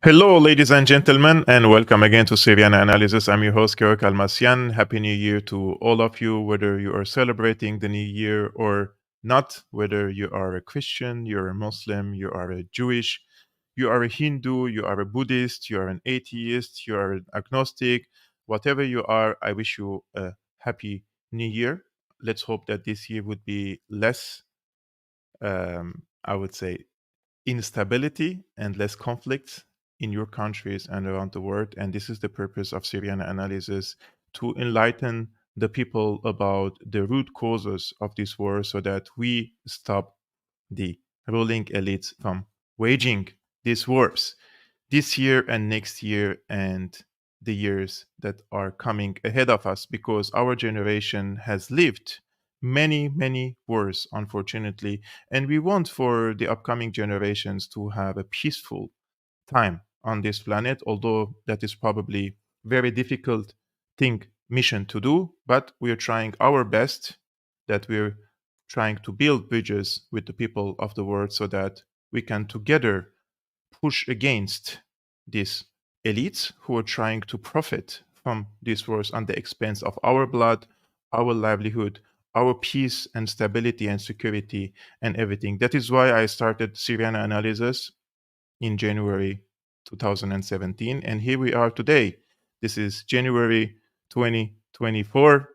Hello, ladies and gentlemen, and welcome again to Syriana Analysis. I'm your host, Almassian. Happy New Year to all of you, whether you are celebrating the New Year or not, whether you are a Christian, you're a Muslim, you are a Jewish, you are a Hindu, you are a Buddhist, you are an atheist, you are an agnostic, whatever you are, I wish you a happy New Year. Let's hope that this year would be less, I would say, instability and less conflict in your countries and around the world. And this is the purpose of Syrian analysis, to enlighten the people about the root causes of this war so that we stop the ruling elites from waging these wars this year and next year and the years that are coming ahead of us, because our generation has lived many wars, unfortunately, and we want for the upcoming generations to have a peaceful time on this planet, although that is probably very difficult thing mission to do, but we are trying our best, that we're trying to build bridges with the people of the world so that we can together push against these elites who are trying to profit from these wars on the expense of our blood, our livelihood, our peace and stability and security and everything. That is why I started Syriana Analysis in January 2017. And here we are today. This is January 2024.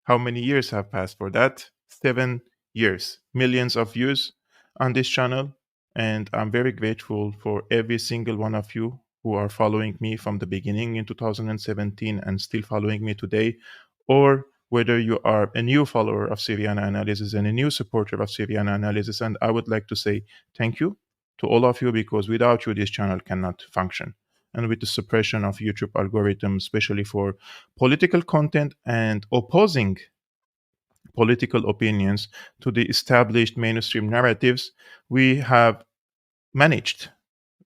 How many years have passed for that? 7 years. Millions of views on this channel. And I'm very grateful for every single one of you who are following me from the beginning in 2017 and still following me today, or whether you are a new follower of Syrian Analysis and a new supporter of Syrian Analysis. And I would like to say thank you to all of you, because without you, this channel cannot function. And with the suppression of YouTube algorithms, especially for political content and opposing political opinions to the established mainstream narratives, we have managed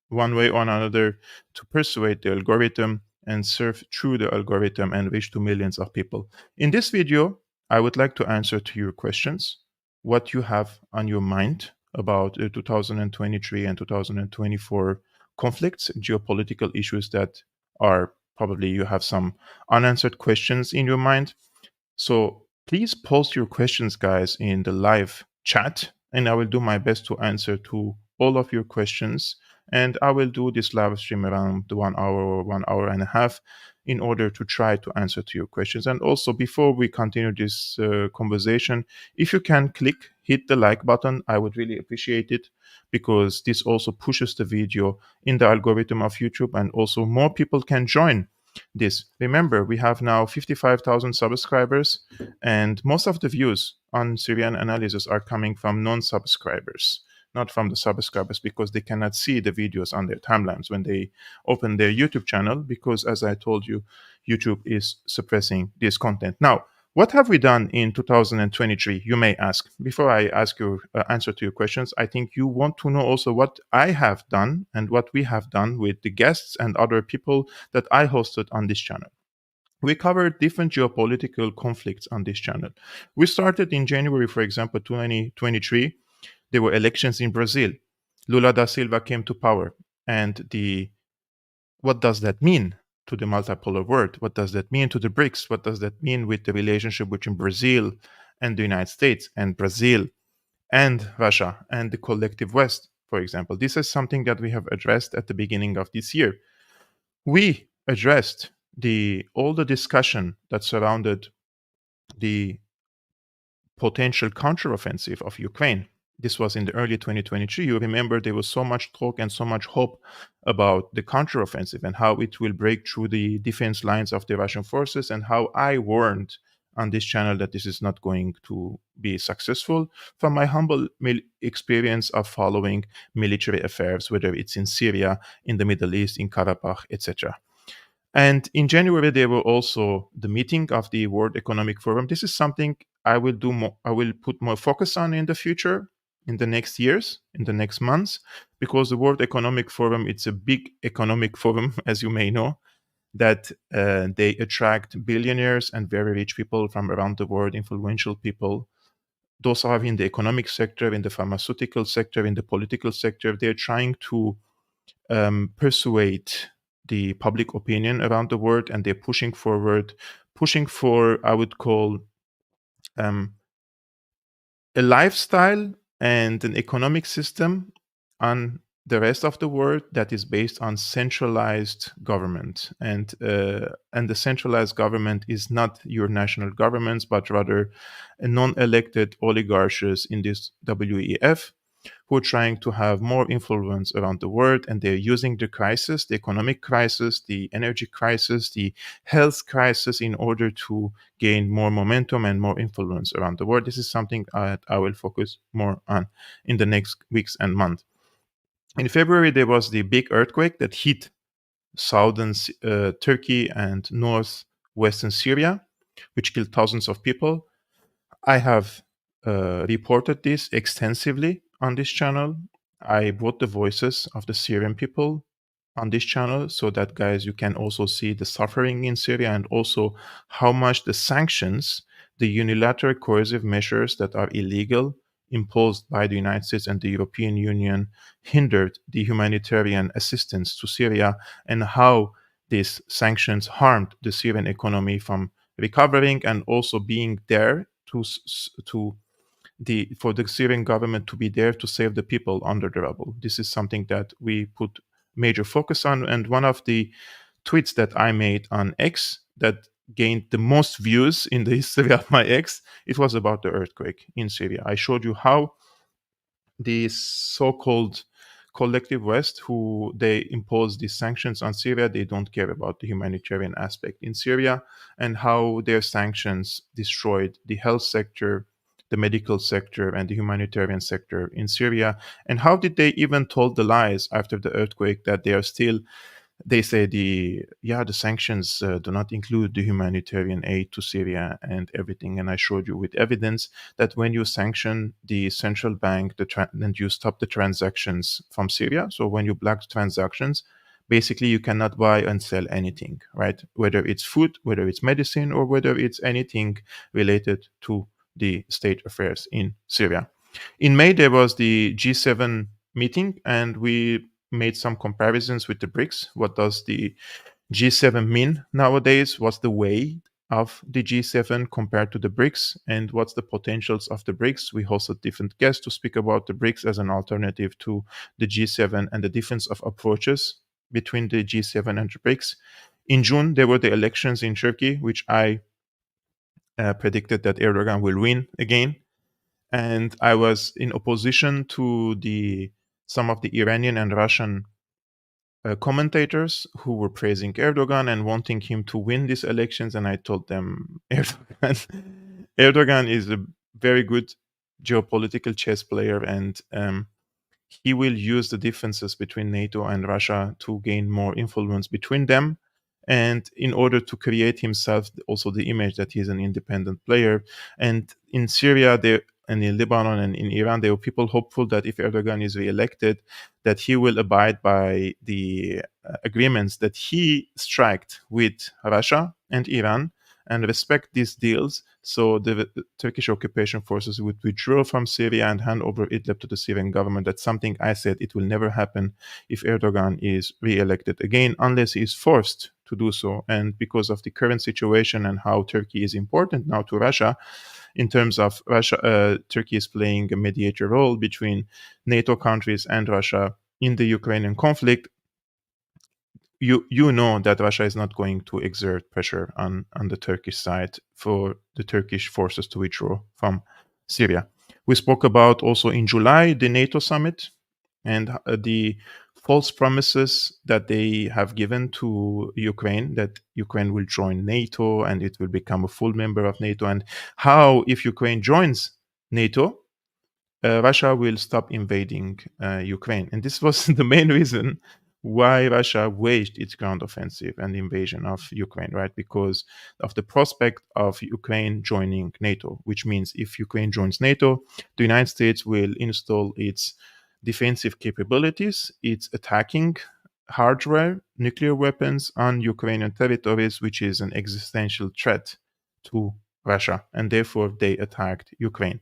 one way or another to persuade the algorithm and serve through the algorithm and reach to millions of people. In this video, I would like to answer to your questions, what you have on your mind about 2023 and 2024 conflicts, geopolitical issues that are probably you have some unanswered questions in your mind. So please post your questions, guys, in the live chat, and I will do my best to answer to all of your questions. And I will do this live stream around 1 hour or 1 hour and a half in order to try to answer to your questions. And also, before we continue this conversation, if you can hit the like button, I would really appreciate it, because this also pushes the video in the algorithm of YouTube, and also more people can join this. Remember, we have now 55,000 subscribers, and most of the views on Syrian Analysis are coming from non-subscribers, not from the subscribers, because they cannot see the videos on their timelines when they open their YouTube channel, because as I told you, YouTube is suppressing this content. Now, what have we done in 2023, you may ask? Before I ask your answer to your questions, I think you want to know also what I have done and what we have done with the guests and other people that I hosted on this channel. We covered different geopolitical conflicts on this channel. We started in January, for example, 2023. There were elections in Brazil. Lula da Silva came to power. And what does that mean to the multipolar world? What does that mean to the BRICS? What does that mean with the relationship between Brazil and the United States, and Brazil and Russia and the collective West, for example? This is something that we have addressed at the beginning of this year. We addressed all the discussion that surrounded the potential counteroffensive of Ukraine. This was in the early 2023. You remember there was so much talk and so much hope about the counteroffensive and how it will break through the defense lines of the Russian forces, and how I warned on this channel that this is not going to be successful from my humble experience of following military affairs, whether it's in Syria, in the Middle East, in Karabakh, etc. And in January, there were also the meeting of the World Economic Forum. This is something I will do more, I will put more focus on in the future, in the next years, in the next months, because the World Economic Forum, it's a big economic forum, as you may know, that they attract billionaires and very rich people from around the world, influential people. Those are in the economic sector, in the pharmaceutical sector, in the political sector. They're trying to persuade the public opinion around the world, and they're pushing for, I would call, um, a lifestyle and an economic system on the rest of the world that is based on centralized government, and the centralized government is not your national governments, but rather a non-elected oligarchs in this WEF, who are trying to have more influence around the world, and they're using the crisis, the economic crisis, the energy crisis, the health crisis, in order to gain more momentum and more influence around the world. This is something I will focus more on in the next weeks and months. In February, there was the big earthquake that hit southern Turkey and northwestern Syria, which killed thousands of people. I have reported this extensively on this channel. I brought the voices of the Syrian people on this channel, so that, guys, you can also see the suffering in Syria, and also how much the sanctions, the unilateral coercive measures that are illegal, imposed by the United States and the European Union, hindered the humanitarian assistance to Syria, and how these sanctions harmed the Syrian economy from recovering, and also being there to for the Syrian government to be there to save the people under the rubble. This is something that we put major focus on, and one of the tweets that I made on X that gained the most views in the history of my X, it was about the earthquake in Syria. I showed you how the so-called collective West, who they impose these sanctions on Syria, they don't care about the humanitarian aspect in Syria, and how their sanctions destroyed the health sector, the medical sector, and the humanitarian sector in Syria. And how did they even told the lies after the earthquake that they are still, they say the sanctions do not include the humanitarian aid to Syria and everything. And I showed you with evidence that when you sanction the central bank, and you stop the transactions from Syria, so when you block transactions, basically you cannot buy and sell anything, right? Whether it's food, whether it's medicine, or whether it's anything related to the state affairs in Syria. In May, there was the G7 meeting, and we made some comparisons with the BRICS. What does the G7 mean nowadays? What's the weight of the G7 compared to the BRICS? And what's the potentials of the BRICS? We hosted different guests to speak about the BRICS as an alternative to the G7, and the difference of approaches between the G7 and the BRICS. In June, there were the elections in Turkey, which I predicted that Erdogan will win again. And I was in opposition to some of the Iranian and Russian commentators who were praising Erdogan and wanting him to win these elections. And I told them, Erdogan is a very good geopolitical chess player, and he will use the differences between NATO and Russia to gain more influence between them, and in order to create himself also the image that he's an independent player. And in Syria, and in Lebanon and in Iran, there were people hopeful that if Erdogan is re-elected, that he will abide by the agreements that he struck with Russia and Iran, and respect these deals, so the Turkish occupation forces would withdraw from Syria and hand over Idlib to the Syrian government. That's something I said it will never happen if Erdogan is re-elected again, unless he is forced to do so. And because of the current situation and how Turkey is important now to Russia, in terms of Russia, Turkey is playing a mediator role between NATO countries and Russia in the Ukrainian conflict. You know that Russia is not going to exert pressure on the Turkish side for the Turkish forces to withdraw from Syria. We spoke about also in July the NATO summit and the false promises that they have given to Ukraine, that Ukraine will join NATO and it will become a full member of NATO, and how if Ukraine joins NATO, Russia will stop invading Ukraine. And this was the main reason why Russia waged its ground offensive and invasion of Ukraine, right? Because of the prospect of Ukraine joining NATO, which means if Ukraine joins NATO, the United States will install its defensive capabilities, its attacking hardware, nuclear weapons on Ukrainian territories, which is an existential threat to Russia. And therefore, they attacked Ukraine.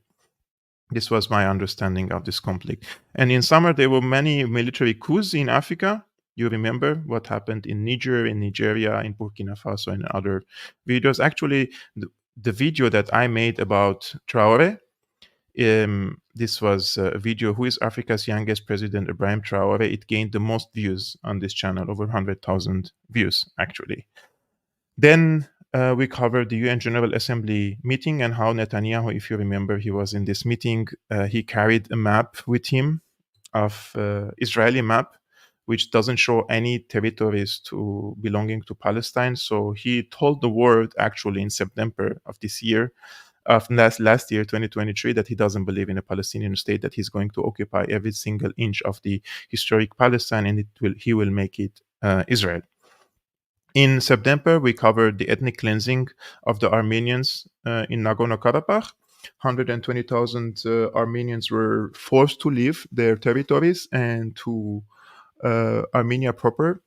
This was my understanding of this conflict. And in summer, there were many military coups in Africa. You remember what happened in Niger, in Nigeria, in Burkina Faso, and other videos. Actually, the video that I made about Traore, this was a video, Who is Africa's Youngest President, Ibrahim Traore. It gained the most views on this channel, over 100,000 views, actually. Then we covered the UN General Assembly meeting and how Netanyahu, if you remember, he was in this meeting. He carried a map with him of Israeli map, which doesn't show any territories to belonging to Palestine. So he told the world actually in September of this year, of last year, 2023, that he doesn't believe in a Palestinian state, that he's going to occupy every single inch of the historic Palestine, and he will make it Israel. In September, we covered the ethnic cleansing of the Armenians in Nagorno-Karabakh. 120,000 Armenians were forced to leave their territories and to Armenia proper.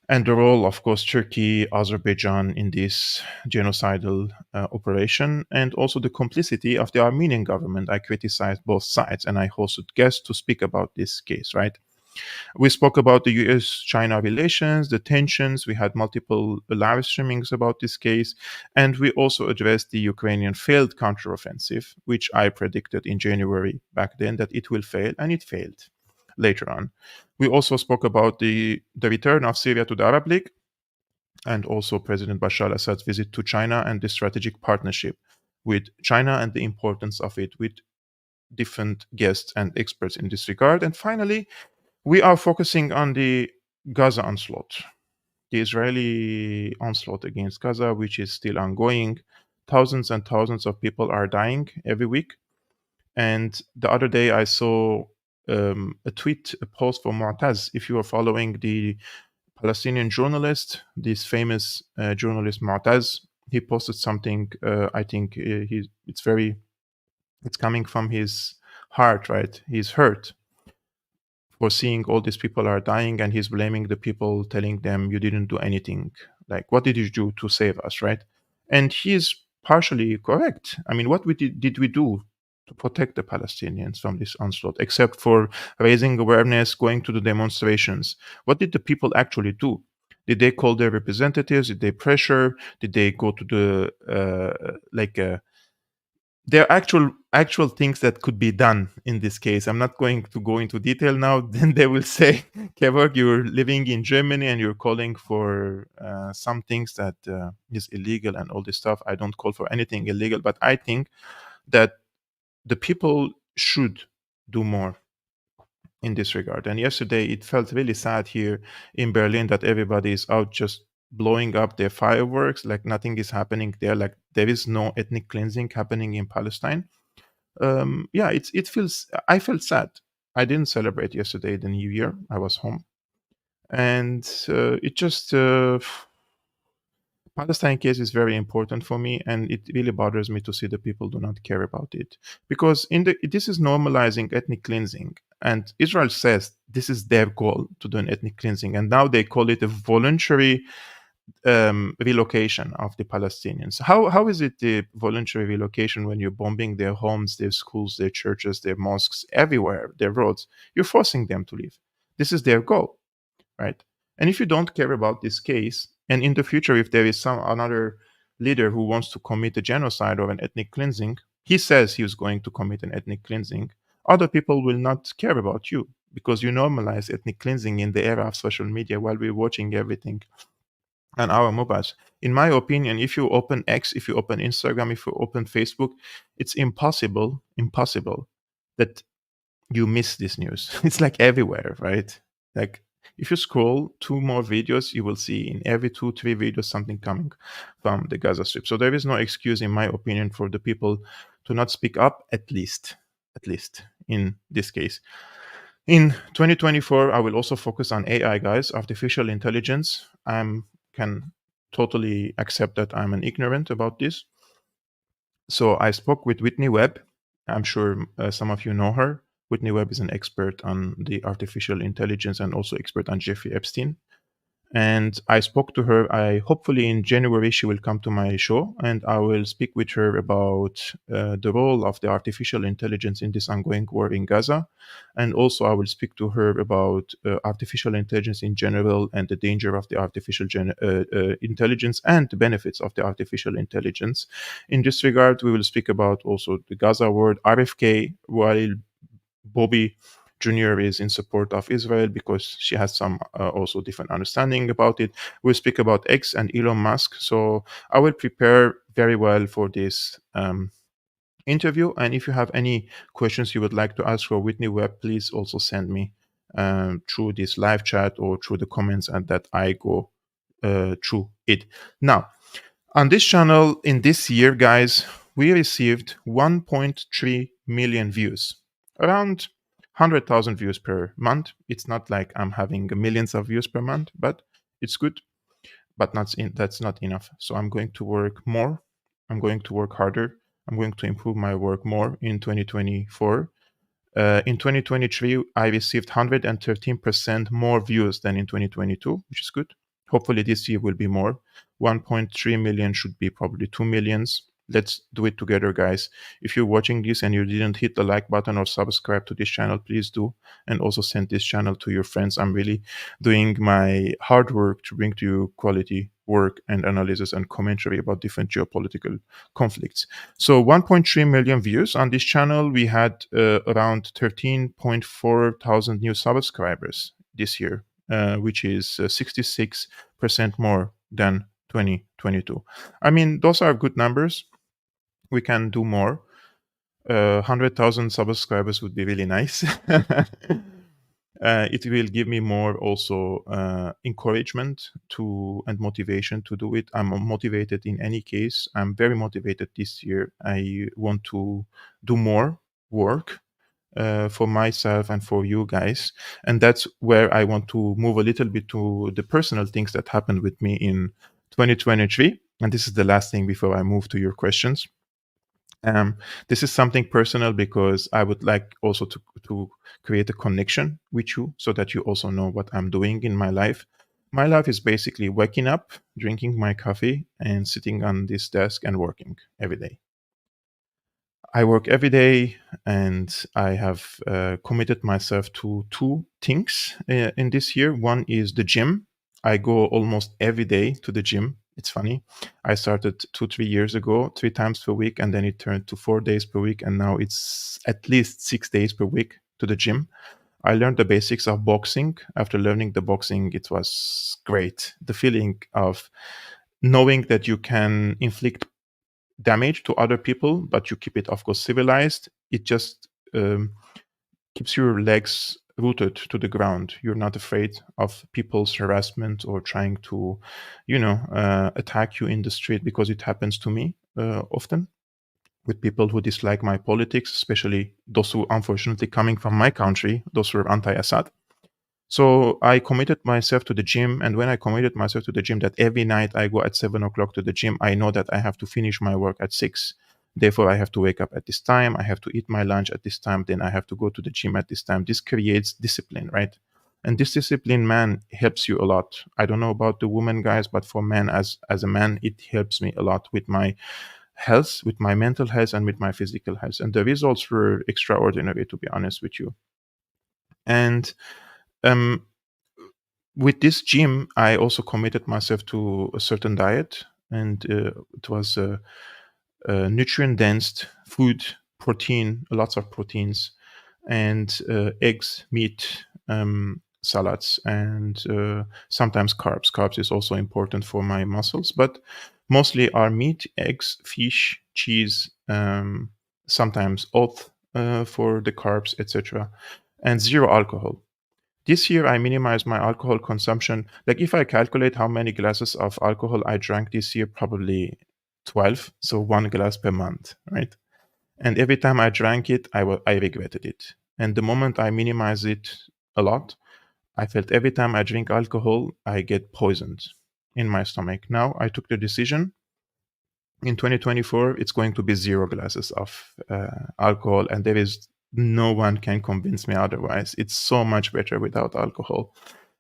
And the role, of course, Turkey, Azerbaijan in this genocidal operation, and also the complicity of the Armenian government. I criticized both sides, and I hosted guests to speak about this case, right? We spoke about the US-China relations, the tensions. We had multiple live streamings about this case. And we also addressed the Ukrainian failed counteroffensive, which I predicted in January back then that it will fail, and it failed later on. We also spoke about the return of Syria to the Arab League, and also President Bashar al-Assad's visit to China and the strategic partnership with China and the importance of it, with different guests and experts in this regard. And finally, we are focusing on the Gaza onslaught, the Israeli onslaught against Gaza, which is still ongoing. Thousands and thousands of people are dying every week. And the other day I saw a post from Mu'taz. If you are following the Palestinian journalist, this famous journalist Mu'taz, he posted something. I think it's coming from his heart, right? He's hurt for seeing all these people are dying, and he's blaming the people, telling them, you didn't do anything. Like, what did you do to save us, right? And he's partially correct. I mean, what did we do to protect the Palestinians from this onslaught, except for raising awareness, going to the demonstrations? What did the people actually do? Did they call their representatives? Did they pressure? Did they go to the there are actual things that could be done in this case. I'm not going to go into detail now. Then they will say, Kevork, you're living in Germany and you're calling for some things that is illegal and all this stuff. I don't call for anything illegal, but I think that the people should do more in this regard. And yesterday it felt really sad here in Berlin that everybody is out just blowing up their fireworks, like nothing is happening there, like there is no ethnic cleansing happening in Palestine. I felt sad. I didn't celebrate yesterday the New Year. I was home, and Palestine case is very important for me, and it really bothers me to see the people do not care about it, because this is normalizing ethnic cleansing, and Israel says this is their goal, to do an ethnic cleansing, and now they call it a voluntary relocation of the Palestinians. How is it the voluntary relocation when you're bombing their homes, their schools, their churches, their mosques, everywhere, their roads? You're forcing them to leave. This is their goal, right? And if you don't care about this case, and in the future, if there is another leader who wants to commit a genocide or an ethnic cleansing, he says he is going to commit an ethnic cleansing, other people will not care about you, because you normalize ethnic cleansing in the era of social media while we're watching everything on our mobiles. In my opinion, if you open X, if you open Instagram, if you open Facebook, it's impossible that you miss this news. It's like everywhere, right? Like if you scroll 2 more videos, you will see in every 2-3 videos something coming from the Gaza Strip. So there is no excuse, in my opinion, for the people to not speak up, at least in this case. In 2024, I will also focus on AI, guys, artificial intelligence. I can totally accept that I'm an ignorant about this. So I spoke with Whitney Webb. I'm sure some of you know her. Whitney Webb is an expert on the artificial intelligence and also expert on Jeffrey Epstein. And I spoke to her. I hopefully in January she will come to my show, and I will speak with her about the role of the artificial intelligence in this ongoing war in Gaza, and also I will speak to her about artificial intelligence in general and the danger of the artificial intelligence and the benefits of the artificial intelligence. In this regard, we will speak about also the Gaza war, RFK, while Bobby Jr. is in support of Israel because she has some also different understanding about it. We'll speak about X and Elon Musk. So I will prepare very well for this interview. And if you have any questions you would like to ask for Whitney Webb, please also send me through this live chat or through the comments, and that I go through it. Now, on this channel in this year, guys, we received 1.3 million views, around 100,000 views per month. It's not like I'm having millions of views per month, but it's good. But that's not enough. So I'm going to work more. I'm going to work harder. I'm going to improve my work more in 2024. In 2023, I received 113% more views than in 2022, which is good. Hopefully this year will be more. 1.3 million should be probably 2 millions. Let's do it together, guys. If you're watching this and you didn't hit the like button or subscribe to this channel, please do. And also send this channel to your friends. I'm really doing my hard work to bring to you quality work and analysis and commentary about different geopolitical conflicts. So 1.3 million views on this channel. We had around 13.4 thousand new subscribers this year, which is 66% more than 2022. I mean, those are good numbers. We can do more. 100,000 subscribers would be really nice. It will give me more also encouragement and motivation to do it. I'm motivated in any case. I'm very motivated this year. I want to do more work for myself and for you guys. And that's where I want to move a little bit to the personal things that happened with me in 2023. And this is the last thing before I move to your questions. This is something personal because I would like also to create a connection with you so that you also know what I'm doing in my life. My life is basically waking up, drinking my coffee, and sitting on this desk and working every day. I work every day, and I have committed myself to two things in this year. One is the gym. I go almost every day to the gym. It's funny. I started 2-3 years ago, 3 times per week, and then it turned to 4 days per week, and now it's at least 6 days per week to the gym. I learned the basics of boxing. After learning the boxing, it was great. The feeling of knowing that you can inflict damage to other people, but you keep it, of course, civilized. It just keeps your legs rooted to the ground. You're not afraid of people's harassment or trying to, attack you in the street, because it happens to me often with people who dislike my politics, especially those who, unfortunately, coming from my country, those who are anti-Assad. So I committed myself to the gym, and when I committed myself to the gym, that every night I go at 7 o'clock to the gym, I know that I have to finish my work at 6. Therefore, I have to wake up at this time, I have to eat my lunch at this time, then I have to go to the gym at this time. This creates discipline, right? And this discipline, man, helps you a lot. I don't know about the women, guys, but for men, as a man, it helps me a lot with my health, with my mental health, and with my physical health. And the results were extraordinary, to be honest with you. And with this gym, I also committed myself to a certain diet, and it was a nutrient-dense food, protein, lots of proteins, and eggs, meat, salads, and sometimes carbs. Carbs is also important for my muscles, but mostly are meat, eggs, fish, cheese, sometimes oat for the carbs, etc., and zero alcohol. This year, I minimized my alcohol consumption. Like, if I calculate how many glasses of alcohol I drank this year, probably 12. So 1 glass per month, right? And every time I drank it, I regretted it. And the moment I minimize it a lot, I felt every time I drink alcohol, I get poisoned in my stomach. Now I took the decision. In 2024, it's going to be 0 glasses of alcohol, and there is no one can convince me otherwise. It's so much better without alcohol.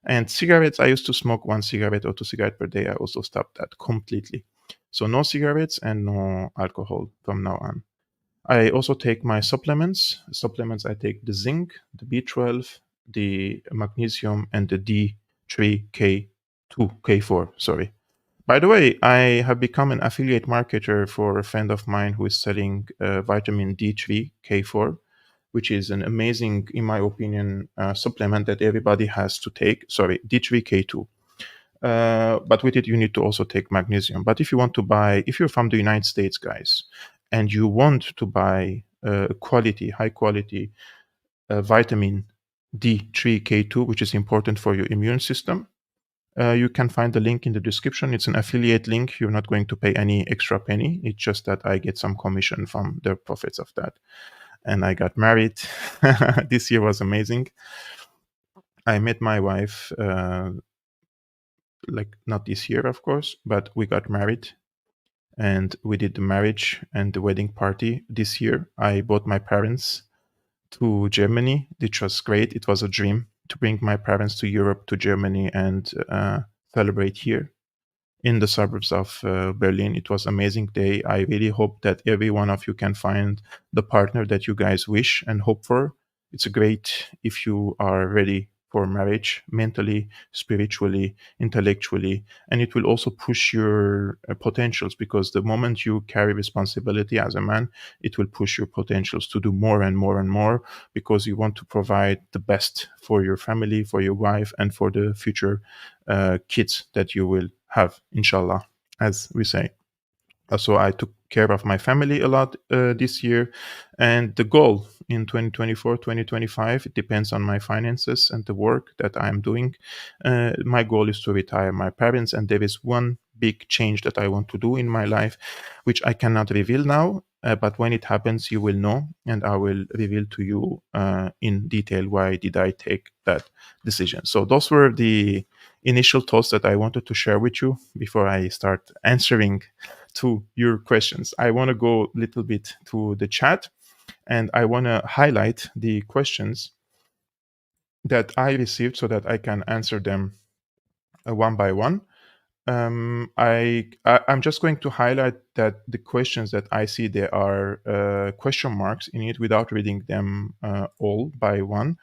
And cigarettes, I used to smoke 1 cigarette or 2 cigarettes per day. I also stopped that completely. So no cigarettes and no alcohol from now on. I also take my supplements. Supplements, I take the zinc, the B12, the magnesium, and the D3K2, K4, sorry. By the way, I have become an affiliate marketer for a friend of mine who is selling vitamin D3, K4, which is an amazing, in my opinion, supplement that everybody has to take. Sorry, D3K2. But with it, you need to also take magnesium. But if you want to buy, if you're from the United States, guys, and you want to buy high quality vitamin D3K2, which is important for your immune system, you can find the link in the description. It's an affiliate link. You're not going to pay any extra penny. It's just that I get some commission from the profits of that. And I got married. This year was amazing. I met my wife, like not this year, of course, but we got married and we did the marriage and the wedding party this year. I brought my parents to Germany, which was great. It was a dream to bring my parents to Europe, to Germany, and celebrate here in the suburbs of Berlin. It was an amazing day. I really hope that every one of you can find the partner that you guys wish and hope for. It's great if you are ready for marriage, mentally, spiritually, intellectually, and it will also push your potentials, because the moment you carry responsibility as a man, it will push your potentials to do more and more and more, because you want to provide the best for your family, for your wife, and for the future kids that you will have, inshallah, as we say. So I took care of my family a lot this year. And the goal in 2024, 2025, it depends on my finances and the work that I'm doing. My goal is to retire my parents. And there is one big change that I want to do in my life, which I cannot reveal now. But when it happens, you will know, and I will reveal to you in detail why did I take that decision. So those were the initial thoughts that I wanted to share with you before I start answering to your questions. I want to go a little bit to the chat, and I want to highlight the questions that I received so that I can answer them one by one. I'm just going to highlight that the questions that I see, there are question marks in it without reading them all by one.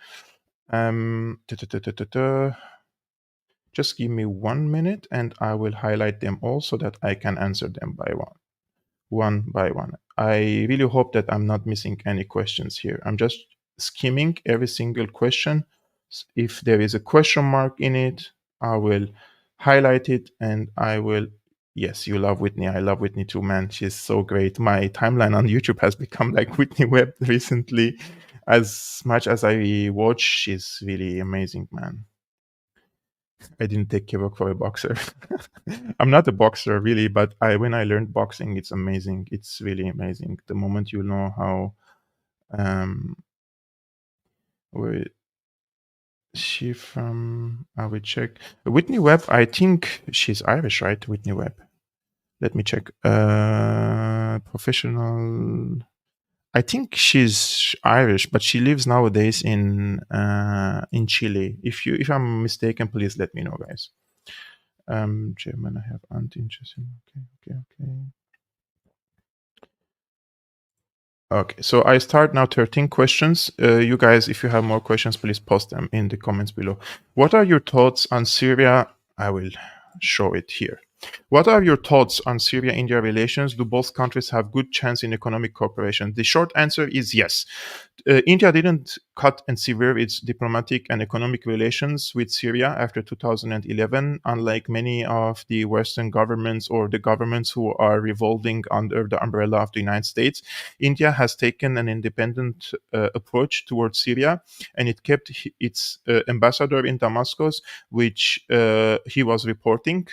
Just give me 1 minute and I will highlight them all so that I can answer them one by one. I really hope that I'm not missing any questions here. I'm just skimming every single question. If there is a question mark in it, I will highlight it and I will. Yes, you love Whitney. I love Whitney too, man. She's so great. My timeline on YouTube has become like Whitney Webb recently. As much as I watch, she's really amazing, man. I didn't take Kivok for a boxer. I'm not a boxer really, but when I learned boxing, it's amazing. It's really amazing. The moment you know how, where is she from? I will check. Whitney Webb, I think she's Irish, right? Whitney Webb. Let me check. Professional. I think she's Irish, but she lives nowadays in Chile. If I'm mistaken, please let me know, guys. German, I have anti-interesting. Okay. Okay, so I start now 13 questions. You guys, if you have more questions, please post them in the comments below. What are your thoughts on Syria? I will show it here. What are your thoughts on Syria-India relations? Do both countries have good chance in economic cooperation? The short answer is yes. India didn't cut and sever its diplomatic and economic relations with Syria after 2011, unlike many of the Western governments or the governments who are revolving under the umbrella of the United States. India has taken an independent approach towards Syria, and it kept its ambassador in Damascus, which who was reporting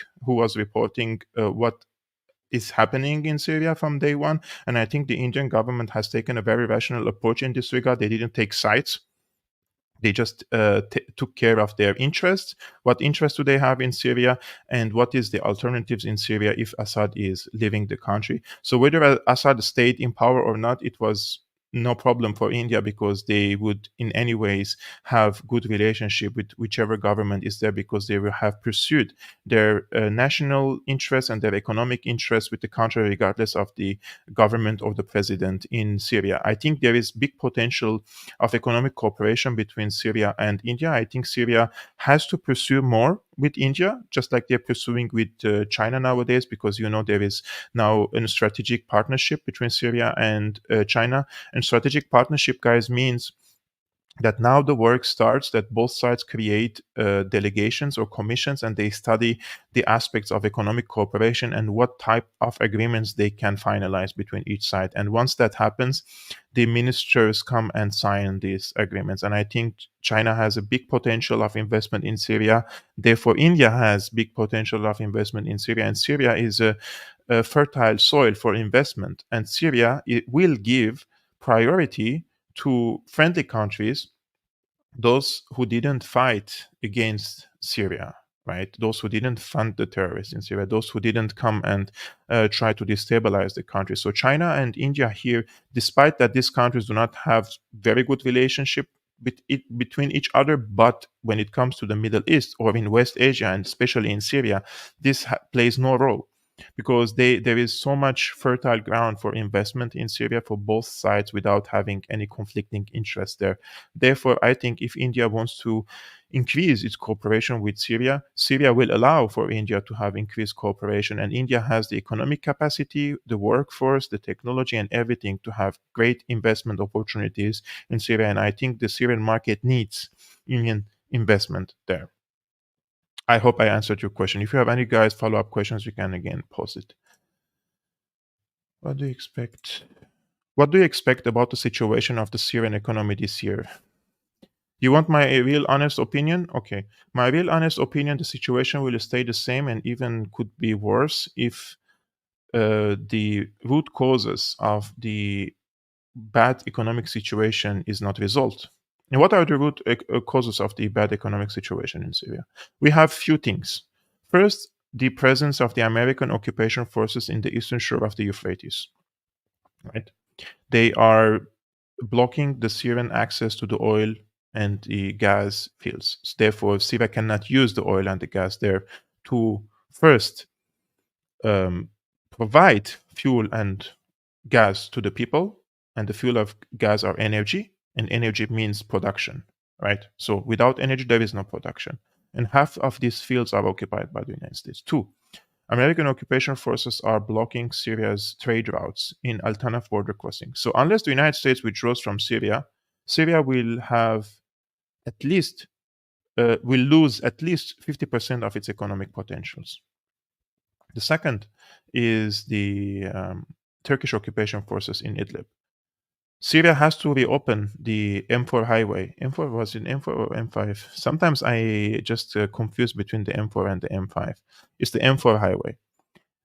what is happening in Syria from day one. And I think the Indian government has taken a very rational approach in this regard. They didn't take sides. They just took care of their interests. What interests do they have in Syria, and what is the alternatives in Syria if Assad is leaving the country? So whether Assad stayed in power or not, it was no problem for India because they would in any ways have good relationship with whichever government is there because they will have pursued their national interests and their economic interests with the country regardless of the government or the president in Syria. I think there is big potential of economic cooperation between Syria and India. I think Syria has to pursue more with India, just like they're pursuing with China nowadays, because there is now a strategic partnership between Syria and China. And strategic partnership, guys, means that now the work starts that both sides create delegations or commissions and they study the aspects of economic cooperation and what type of agreements they can finalize between each side. And once that happens, the ministers come and sign these agreements. And I think China has a big potential of investment in Syria. Therefore, India has big potential of investment in Syria. And Syria is a fertile soil for investment. And Syria, it will give priority to friendly countries, those who didn't fight against Syria, right? Those who didn't fund the terrorists in Syria, those who didn't come and try to destabilize the country. So China and India here, despite that these countries do not have very good relationship between each other, but when it comes to the Middle East or in West Asia and especially in Syria, this plays no role because there is so much fertile ground for investment in Syria for both sides without having any conflicting interests there. Therefore, I think if India wants to increase its cooperation with Syria, Syria will allow for India to have increased cooperation. And India has the economic capacity, the workforce, the technology, and everything to have great investment opportunities in Syria. And I think the Syrian market needs Indian investment there. I hope I answered your question. If you have any guys follow-up questions, you can again post it. What do you expect? What do you expect about the situation of the Syrian economy this year? You want my real honest opinion? Okay. My real honest opinion, the situation will stay the same and even could be worse if the root causes of the bad economic situation is not resolved. And what are the root causes of the bad economic situation in Syria? We have few things. First, the presence of the American occupation forces in the eastern shore of the Euphrates. Right? They are blocking the Syrian access to the oil and the gas fields. Therefore, Syria cannot use the oil and the gas there to first provide fuel and gas to the people, and the fuel of gas are energy, and energy means production, right? So without energy, there is no production. And half of these fields are occupied by the United States. Two, American occupation forces are blocking Syria's trade routes in alternative border crossings. So unless the United States withdraws from Syria, Syria will have at least will lose at least 50% of its economic potentials. The second is the Turkish occupation forces in Idlib. Syria has to reopen the M4 highway. M4 was in M4 or M5. Sometimes I just confuse between the M4 and the M5. It's the M4 highway.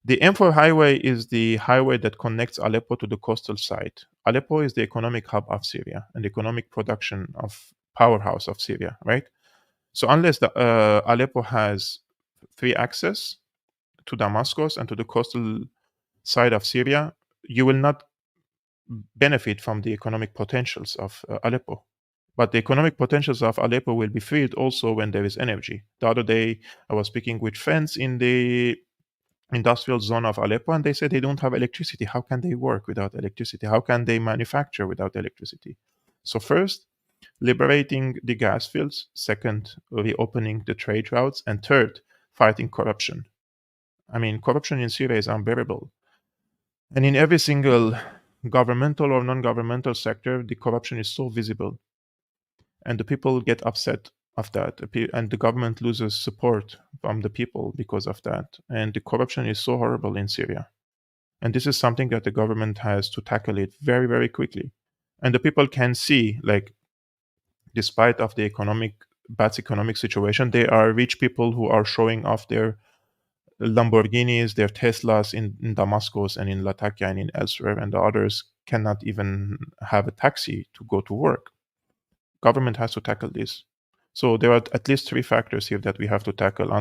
The M4 highway is the highway that connects Aleppo to the coastal side. Aleppo is the economic hub of Syria and the economic production of powerhouse of Syria, right? So unless the Aleppo has free access to Damascus and to the coastal side of Syria, you will not benefit from the economic potentials of Aleppo. But the economic potentials of Aleppo will be freed also when there is energy. The other day, I was speaking with friends in the industrial zone of Aleppo, and they said they don't have electricity. How can they work without electricity? How can they manufacture without electricity? So first, liberating the gas fields. Second, reopening the trade routes. And third, fighting corruption. I mean, corruption in Syria is unbearable. And in every single governmental or non-governmental sector, the corruption is so visible. And the people get upset of that. And the government loses support from the people because of that. And the corruption is so horrible in Syria. And this is something that the government has to tackle it very, very quickly. And the people can see, like, despite of the bad economic situation, there are rich people who are showing off their Lamborghinis, their Teslas in Damascus and in Latakia and in elsewhere, and the others cannot even have a taxi to go to work. Government has to tackle this. So there are at least three factors here that we have to tackle.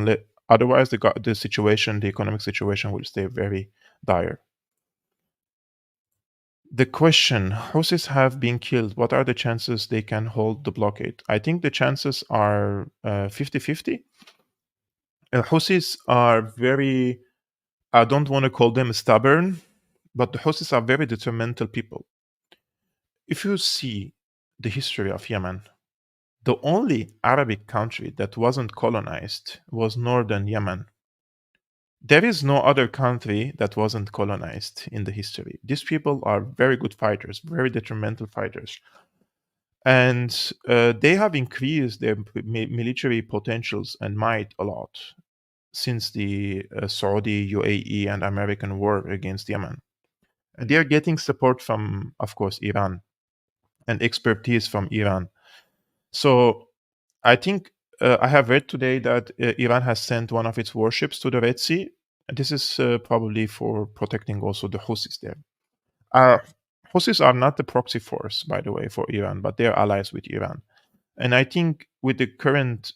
Otherwise, the situation, the economic situation, will stay very dire. The question, Houthis have been killed. What are the chances they can hold the blockade? I think the chances are 50-50. Houthis are very, I don't want to call them stubborn, but the Houthis are very determined people. If you see the history of Yemen, the only Arabic country that wasn't colonized was northern Yemen. There is no other country that wasn't colonized in the history. These people are very good fighters, very determined fighters. And they have increased their military potentials and might a lot since the Saudi, UAE, and American war against Yemen. And they are getting support from, of course, Iran and expertise from Iran. So I think I have read today that Iran has sent one of its warships to the Red Sea. This is probably for protecting also the Houthis there. Uh, Houthis are not the proxy force, by the way, for Iran, but they're allies with Iran. And I think with the current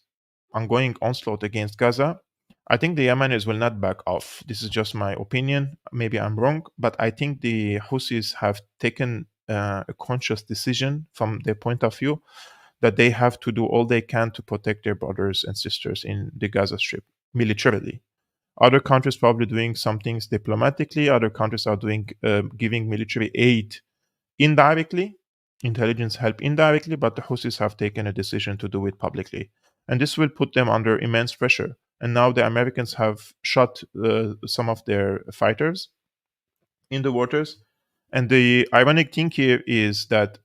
ongoing onslaught against Gaza, I think the Yemenis will not back off. This is just my opinion. Maybe I'm wrong, but I think the Houthis have taken a conscious decision from their point of view that they have to do all they can to protect their brothers and sisters in the Gaza Strip militarily. Other countries probably doing some things diplomatically. Other countries are doing giving military aid indirectly, intelligence help indirectly, but the Houthis have taken a decision to do it publicly. And this will put them under immense pressure. And now the Americans have shot some of their fighters in the waters. And the ironic thing here is that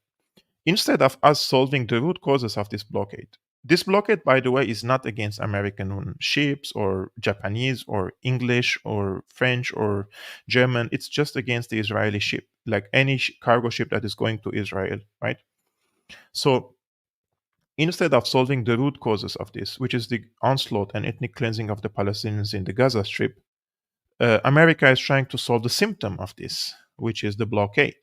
instead of us solving the root causes of this blockade, by the way, is not against American ships or Japanese or English or French or German. It's just against the Israeli ship, like any cargo ship that is going to Israel, right? So instead of solving the root causes of this, which is the onslaught and ethnic cleansing of the Palestinians in the Gaza Strip, America is trying to solve the symptom of this, which is the blockade.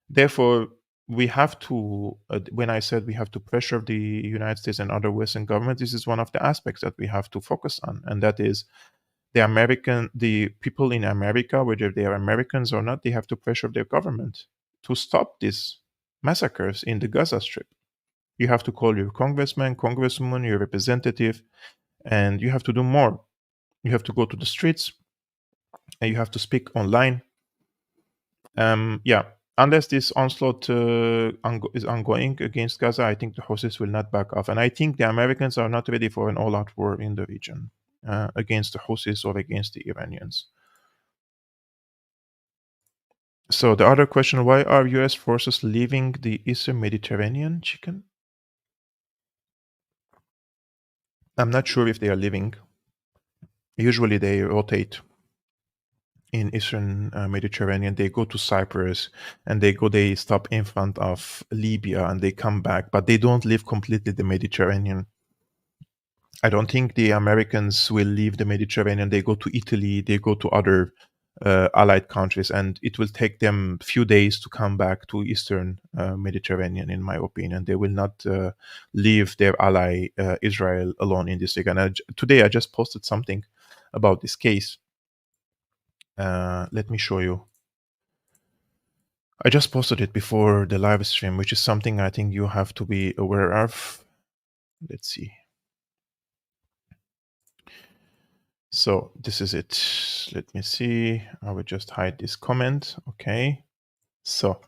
Therefore, we have to, when I said we have to pressure the United States and other Western governments, this is one of the aspects that we have to focus on. And that is the people in America, whether they are Americans or not, they have to pressure their government to stop these massacres in the Gaza Strip. You have to call your congressman, congresswoman, your representative, and you have to do more. You have to go to the streets and you have to speak online. Yeah, unless this onslaught is ongoing against Gaza, I think the Houthis will not back off. And I think the Americans are not ready for an all-out war in the region against the Houthis or against the Iranians. So the other question, why are US forces leaving the Eastern Mediterranean, Chicken? I'm not sure if they are leaving. Usually they rotate in Eastern Mediterranean. They go to Cyprus and they stop in front of Libya and they come back, but they don't leave completely the Mediterranean. I don't think the Americans will leave the Mediterranean. They go to Italy, they go to other allied countries, and it will take them a few days to come back to Eastern Mediterranean, in my opinion. They will not leave their ally Israel alone in this regard. Today I just posted something about this case. Let me show you. I just posted it before the live stream, which is something I think you have to be aware of. Let's see. So this is it. Let me see. I will just hide this comment. Okay. So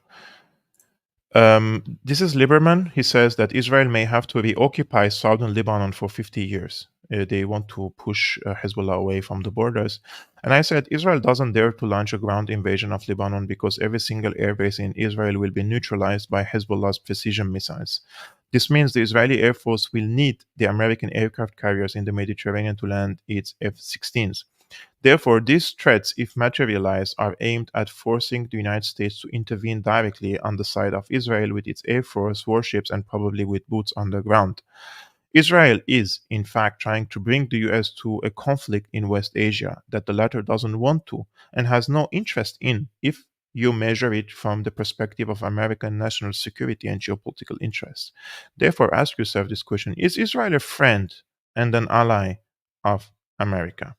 this is Lieberman. He says that Israel may have to reoccupy southern Lebanon for 50 years. They want to push Hezbollah away from the borders. And I said, Israel doesn't dare to launch a ground invasion of Lebanon because every single airbase in Israel will be neutralized by Hezbollah's precision missiles. This means the Israeli Air Force will need the American aircraft carriers in the Mediterranean to land its F-16s. Therefore, these threats, if materialized, are aimed at forcing the United States to intervene directly on the side of Israel with its Air Force, warships, and probably with boots on the ground. Israel is, in fact, trying to bring the US to a conflict in West Asia that the latter doesn't want to and has no interest in if you measure it from the perspective of American national security and geopolitical interests. Therefore, ask yourself this question: is Israel a friend and an ally of America?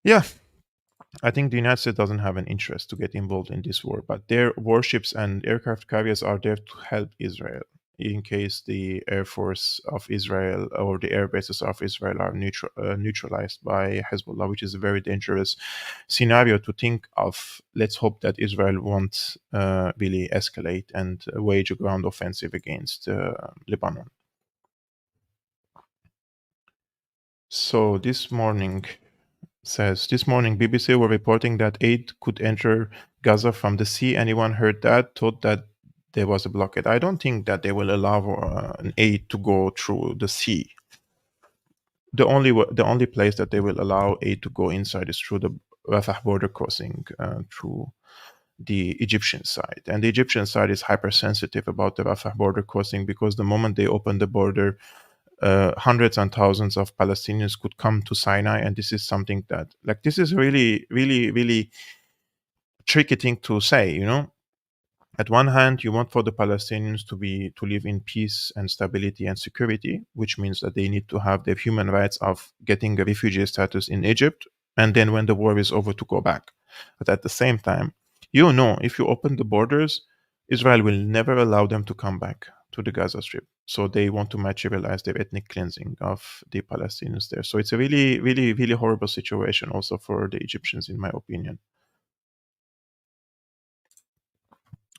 Yeah, I think the United States doesn't have an interest to get involved in this war, but their warships and aircraft carriers are there to help Israel in case the Air Force of Israel or the air bases of Israel are neutralized by Hezbollah, which is a very dangerous scenario to think of. Let's hope that Israel won't really escalate and wage a ground offensive against Lebanon. So this morning, this morning BBC were reporting that aid could enter Gaza from the sea. Anyone heard that? Thought that there was a blockade. I don't think that they will allow an aid to go through the sea. The only place that they will allow aid to go inside is through the Rafah border crossing through the Egyptian side. And the Egyptian side is hypersensitive about the Rafah border crossing because the moment they open the border, hundreds and thousands of Palestinians could come to Sinai, and this is something that, like, this is really, really, really tricky thing to say. At one hand, you want for the Palestinians to live in peace and stability and security, which means that they need to have their human rights of getting a refugee status in Egypt, and then when the war is over, to go back. But at the same time, if you open the borders, Israel will never allow them to come back to the Gaza Strip. So they want to materialize their ethnic cleansing of the Palestinians there. So it's a really, really, really horrible situation also for the Egyptians, in my opinion.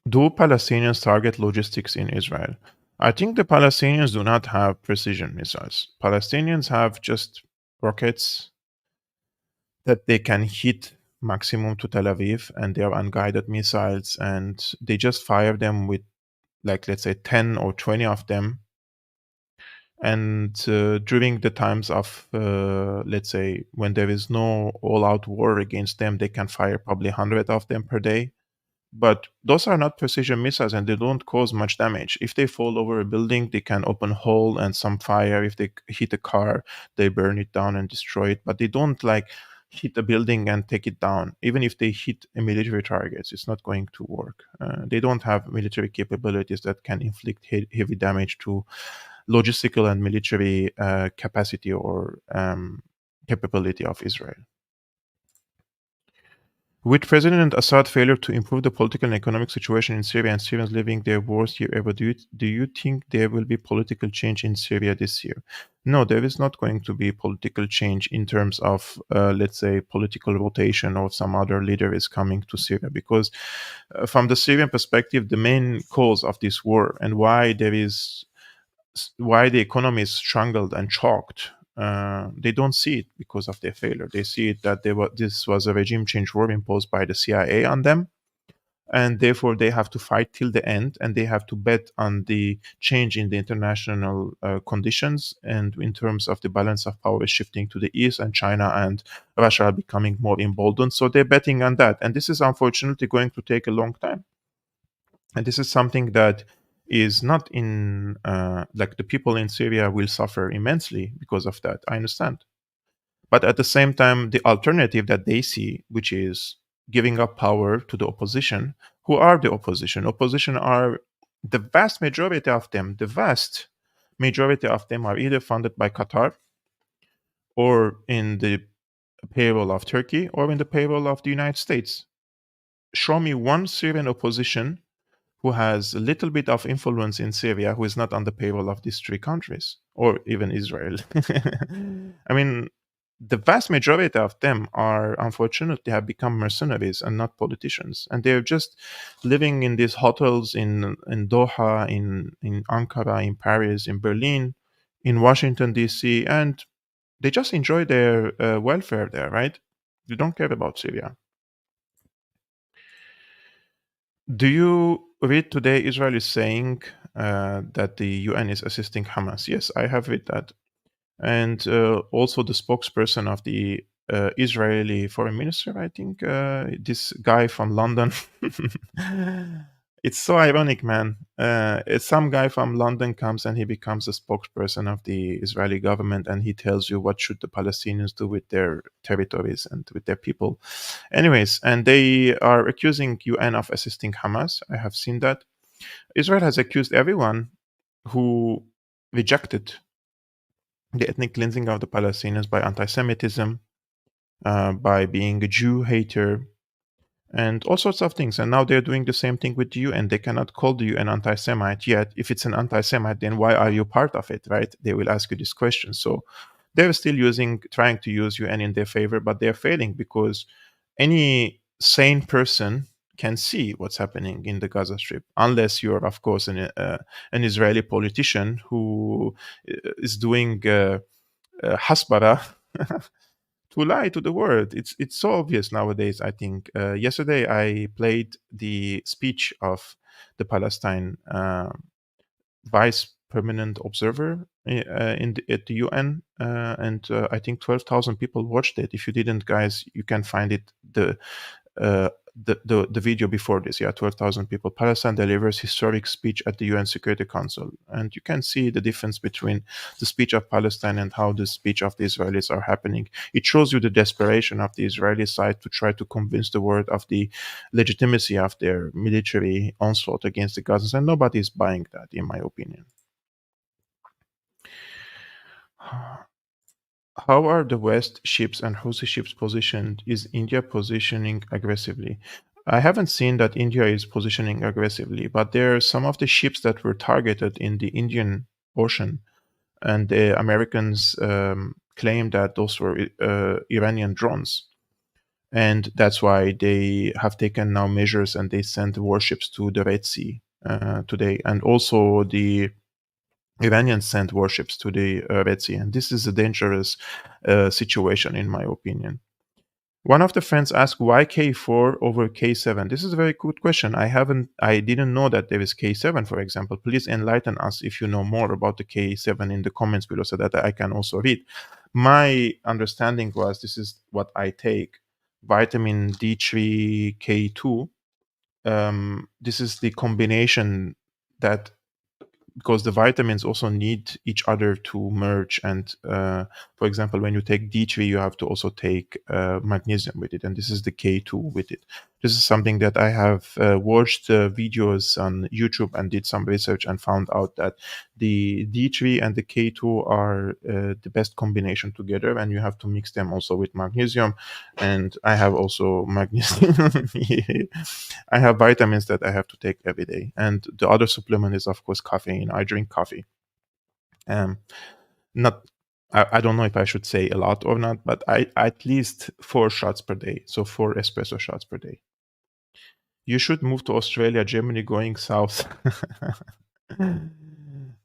Do Palestinians target logistics in Israel? I think the Palestinians do not have precision missiles. Palestinians have just rockets that they can hit maximum to Tel Aviv, and they are unguided missiles, and they just fire them with, like, let's say 10 or 20 of them. And during the times of, let's say, when there is no all-out war against them, they can fire probably 100 of them per day. But those are not precision missiles, and they don't cause much damage. If they fall over a building, they can open a hole and some fire. If they hit a car, they burn it down and destroy it. But they don't, like, hit a building and take it down. Even if they hit a military targets, it's not going to work. They don't have military capabilities that can inflict heavy damage to logistical and military capacity or capability of Israel. With President Assad's failure to improve the political and economic situation in Syria and Syrians living their worst year ever, do you think there will be political change in Syria this year? No, there is not going to be political change in terms of, let's say, political rotation or some other leader is coming to Syria, because from the Syrian perspective, the main cause of this war and why the economy is strangled and choked, they don't see it because of their failure. They see it that this was a regime change war imposed by the CIA on them, and therefore they have to fight till the end, and they have to bet on the change in the international conditions, and in terms of the balance of power shifting to the east, and China and Russia are becoming more emboldened. So they're betting on that, and this is unfortunately going to take a long time. And this is something that is not in, like, the people in Syria will suffer immensely because of that. I understand. But at the same time, the alternative that they see, which is giving up power to the opposition, who are the opposition? Opposition are the vast majority of them. The vast majority of them are either funded by Qatar or in the payroll of Turkey or in the payroll of the United States. Show me one Syrian opposition who has a little bit of influence in Syria, who is not on the payroll of these three countries, or even Israel. I mean, the vast majority of them are, unfortunately, have become mercenaries and not politicians. And they're just living in these hotels in Doha, in Ankara, in Paris, in Berlin, in Washington, D.C., and they just enjoy their welfare there, right? They don't care about Syria. Do you read today Israel is saying that the UN is assisting Hamas? Yes, I have read that. And also the spokesperson of the Israeli foreign minister, I think, this guy from London. It's so ironic, man. Some guy from London comes and he becomes a spokesperson of the Israeli government, and he tells you what should the Palestinians do with their territories and with their people. Anyways, and they are accusing UN of assisting Hamas. I have seen that. Israel has accused everyone who rejected the ethnic cleansing of the Palestinians by anti-Semitism, by being a Jew hater, and all sorts of things. And now they're doing the same thing with the UN. They cannot call the UN anti-Semite yet. If it's an anti-Semite, then why are you part of it, right? They will ask you this question. So they're still trying to use UN in their favor, but they're failing because any sane person can see what's happening in the Gaza Strip, unless you're, of course, an Israeli politician who is doing hasbara to lie to the world. It's so obvious nowadays. I think yesterday I played the speech of the Palestine vice permanent observer at the UN, and I think 12,000 people watched it. If you didn't, guys, you can find it. Uh, the video before this, yeah, 12,000 people. Palestine delivers historic speech at the UN Security Council, and you can see the difference between the speech of Palestine and how the speech of the Israelis are happening. It shows you the desperation of the Israeli side to try to convince the world of the legitimacy of their military onslaught against the Gazans, and nobody is buying that, in my opinion. How are the West ships and Houthi ships positioned? Is India positioning aggressively? I haven't seen that India is positioning aggressively, but there are some of the ships that were targeted in the Indian Ocean, and the Americans claim that those were Iranian drones. And that's why they have taken now measures and they sent warships to the Red Sea today. And also the Iranians sent warships to the Red Sea, and this is a dangerous situation, in my opinion. One of the friends asked why K4 over K7. This is a very good question. I didn't know that there is K7, for example. Please enlighten us if you know more about the K7 in the comments below so that I can also read. My understanding was this is what I take: vitamin D3, K2. This is the combination that, because the vitamins also need each other to merge. And for example, when you take D3, you have to also take magnesium with it. And this is the K2 with it. This is something that I have watched videos on YouTube and did some research and found out that the D3 and the K2 are the best combination together. And you have to mix them also with magnesium. And I have also magnesium. I have vitamins that I have to take every day. And the other supplement is, of course, caffeine. I drink coffee. Not, I don't know if I should say a lot or not, but I at least 4 shots per day. So 4 espresso shots per day. You should move to Australia, Germany going south.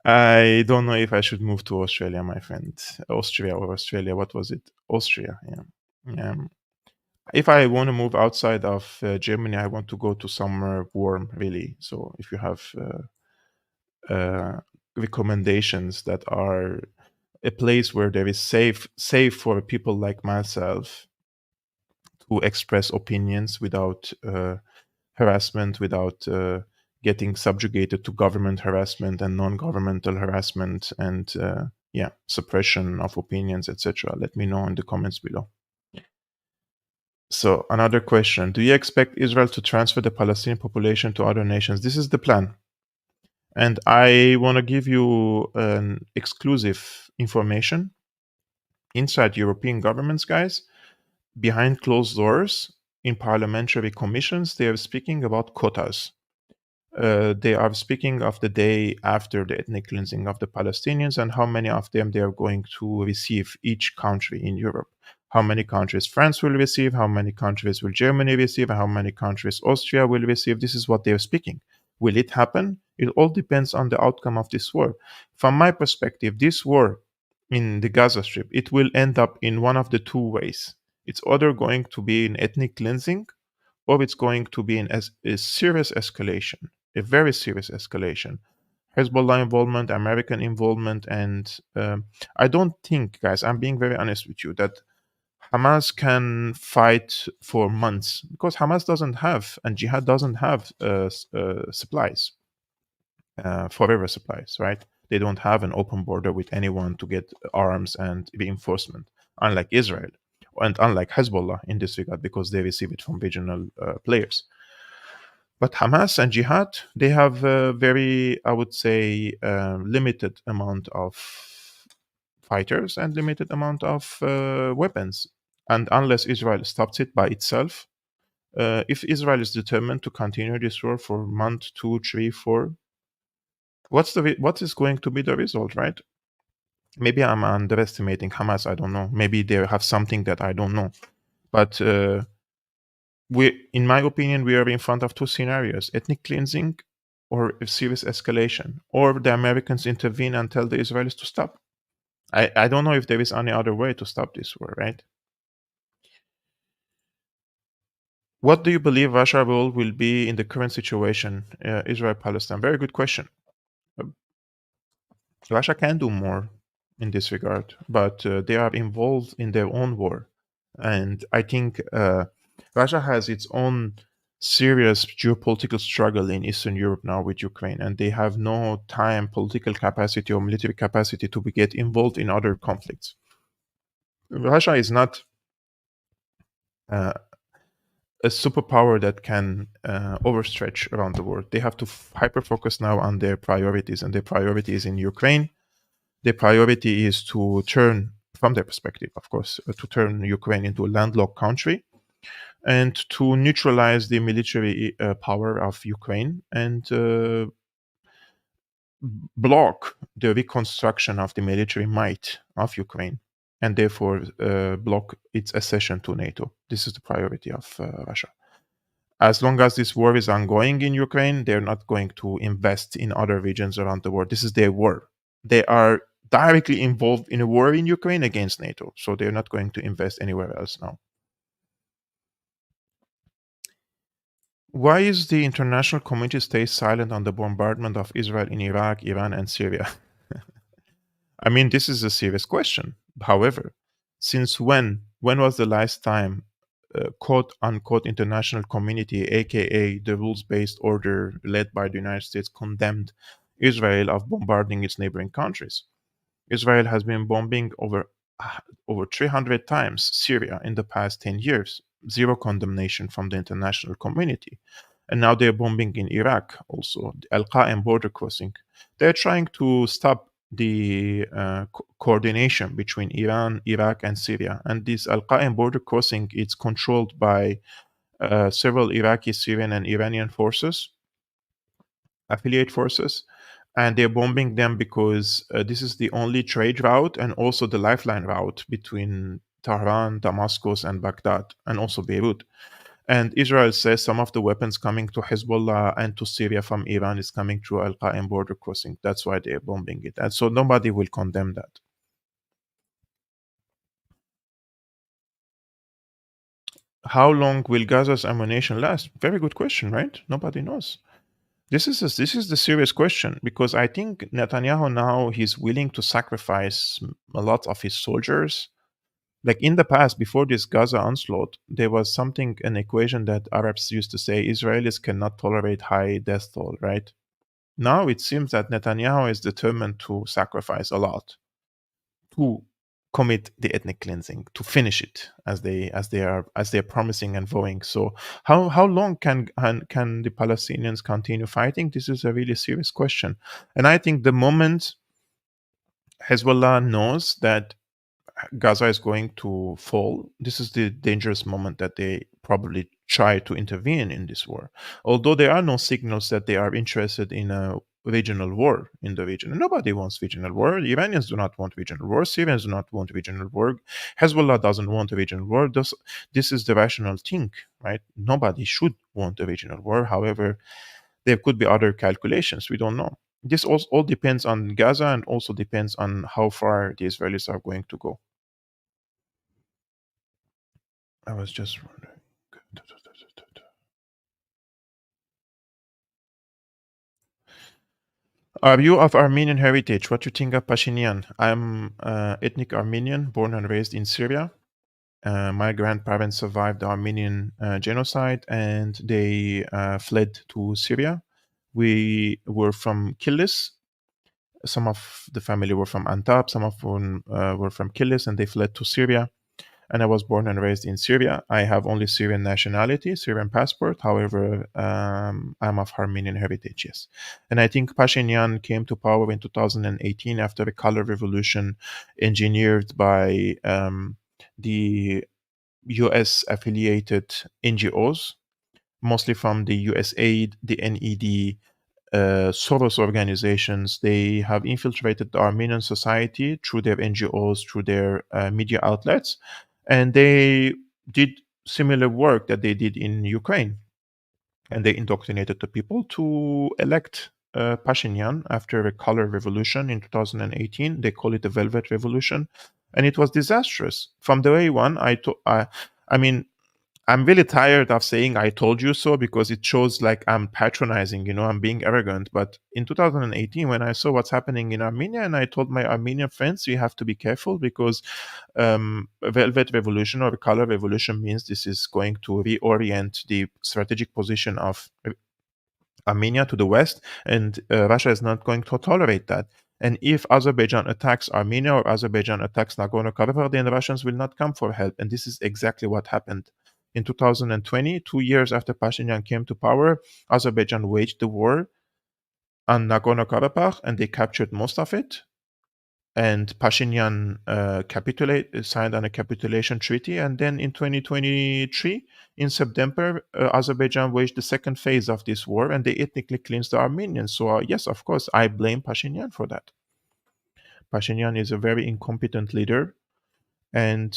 I don't know if I should move to Australia, my friend. Austria or Australia. What was it? Austria, yeah. If I want to move outside of Germany, I want to go to somewhere warm, really. So if you have recommendations that are a place where there is safe for people like myself to express opinions without harassment, without getting subjugated to government harassment and non-governmental harassment and suppression of opinions, etc., let me know in the comments below. So another question: do you expect Israel to transfer the Palestinian population to other nations? This is the plan. And I want to give you an exclusive information. Inside European governments, guys, behind closed doors, in parliamentary commissions, they are speaking about quotas. They are speaking of the day after the ethnic cleansing of the Palestinians and how many of them they are going to receive, each country in Europe. How many countries France will receive, how many countries will Germany receive, how many countries Austria will receive. This is what they are speaking. Will it happen? It all depends on the outcome of this war. From my perspective, this war in the Gaza Strip, it will end up in one of the two ways. It's either going to be an ethnic cleansing, or it's going to be a serious escalation, a very serious escalation. Hezbollah involvement, American involvement, and I don't think, guys, I'm being very honest with you, that Hamas can fight for months, because Hamas doesn't have, and Jihad doesn't have supplies, forever supplies, right? They don't have an open border with anyone to get arms and reinforcement, unlike Israel and unlike Hezbollah in this regard, because they receive it from regional players. But Hamas and Jihad, they have a very, I would say, limited amount of fighters and limited amount of weapons. And unless Israel stops it by itself, if Israel is determined to continue this war for month 2, 3, 4, what is going to be the result, right? Maybe I'm underestimating Hamas. I don't know. Maybe they have something that I don't know. But in my opinion, we are in front of two scenarios: ethnic cleansing or a serious escalation, or the Americans intervene and tell the Israelis to stop. I don't know if there is any other way to stop this war, right? What do you believe Russia's role will be in the current situation, Israel-Palestine? Very good question. Uh, Russia can do more in this regard, but they are involved in their own war. And I think Russia has its own serious geopolitical struggle in Eastern Europe now with Ukraine, and they have no time, political capacity, or military capacity to get involved in other conflicts. Russia is not uh, a superpower that can overstretch around the world. They have to hyper focus now on their priorities, and their priority is in Ukraine. Their priority is to turn, from their perspective, of course, to turn Ukraine into a landlocked country and to neutralize the military power of Ukraine and block the reconstruction of the military might of Ukraine and therefore block its accession to NATO. This is the priority of Russia. As long as this war is ongoing in Ukraine, they're not going to invest in other regions around the world. This is their war. They are directly involved in a war in Ukraine against NATO, so they're not going to invest anywhere else now. Why is the international community stay silent on the bombardment of Israel in Iraq, Iran, and Syria? I mean, this is a serious question. However, since when was the last time quote unquote international community, aka the rules based order led by the United States, condemned Israel of bombarding its neighboring countries? Israel has been bombing over 300 times Syria in the past 10 years. Zero condemnation from the international community. And now they're bombing in Iraq also, the Al Qaim border crossing. They're trying to stop the coordination between Iran, Iraq, and Syria. And this Al Qaim border crossing is controlled by several Iraqi, Syrian, and Iranian forces, affiliate forces, and they're bombing them because this is the only trade route and also the lifeline route between Tehran, Damascus, and Baghdad, and also Beirut. And Israel says some of the weapons coming to Hezbollah and to Syria from Iran is coming through Al Qaim border crossing. That's why they're bombing it. And so nobody will condemn that. How long will Gaza's ammunition last? Very good question, right? Nobody knows. This is the serious question, because I think Netanyahu now he's willing to sacrifice a lot of his soldiers. Like in the past, before this Gaza onslaught, there was something, an equation that Arabs used to say: Israelis cannot tolerate high death toll, right? Now it seems that Netanyahu is determined to sacrifice a lot to commit the ethnic cleansing, to finish it as they're promising and vowing. So how long can the Palestinians continue fighting? This is a really serious question. And I think the moment Hezbollah knows that Gaza is going to fall, this is the dangerous moment that they probably try to intervene in this war. Although there are no signals that they are interested in a regional war in the region. Nobody wants regional war. The Iranians do not want regional war. Syrians do not want regional war. Hezbollah doesn't want a regional war. This is the rational thing, right? Nobody should want a regional war. However, there could be other calculations. We don't know. This all depends on Gaza and also depends on how far the Israelis are going to go. I was just wondering. Are you of Armenian heritage? What do you think of Pashinyan? I'm ethnic Armenian, born and raised in Syria. My grandparents survived the Armenian genocide and they fled to Syria. We were from Kilis. Some of the family were from Antab, some of them were from Kilis, and they fled to Syria. And I was born and raised in Syria. I have only Syrian nationality, Syrian passport. However, I'm of Armenian heritage, yes. And I think Pashinyan came to power in 2018 after the color revolution engineered by the US affiliated NGOs, mostly from the US Aid, the NED, Soros organizations. They have infiltrated the Armenian society through their NGOs, through their media outlets, and they did similar work that they did in Ukraine. And they indoctrinated the people to elect Pashinyan after a color revolution in 2018. They call it the Velvet Revolution, and it was disastrous from the day one. I mean, I'm really tired of saying I told you so because it shows like I'm patronizing, I'm being arrogant. But in 2018, when I saw what's happening in Armenia, and I told my Armenian friends, you have to be careful because a Velvet Revolution or a color revolution means this is going to reorient the strategic position of Armenia to the west, and Russia is not going to tolerate that. And if Azerbaijan attacks Armenia or Azerbaijan attacks Nagorno-Karabakh, then the Russians will not come for help. And this is exactly what happened. In 2020, 2 years after Pashinyan came to power, Azerbaijan waged the war on Nagorno-Karabakh, and they captured most of it. And Pashinyan signed on a capitulation treaty. And then in 2023, in September, Azerbaijan waged the second phase of this war, and they ethnically cleansed the Armenians. So yes, of course, I blame Pashinyan for that. Pashinyan is a very incompetent leader, and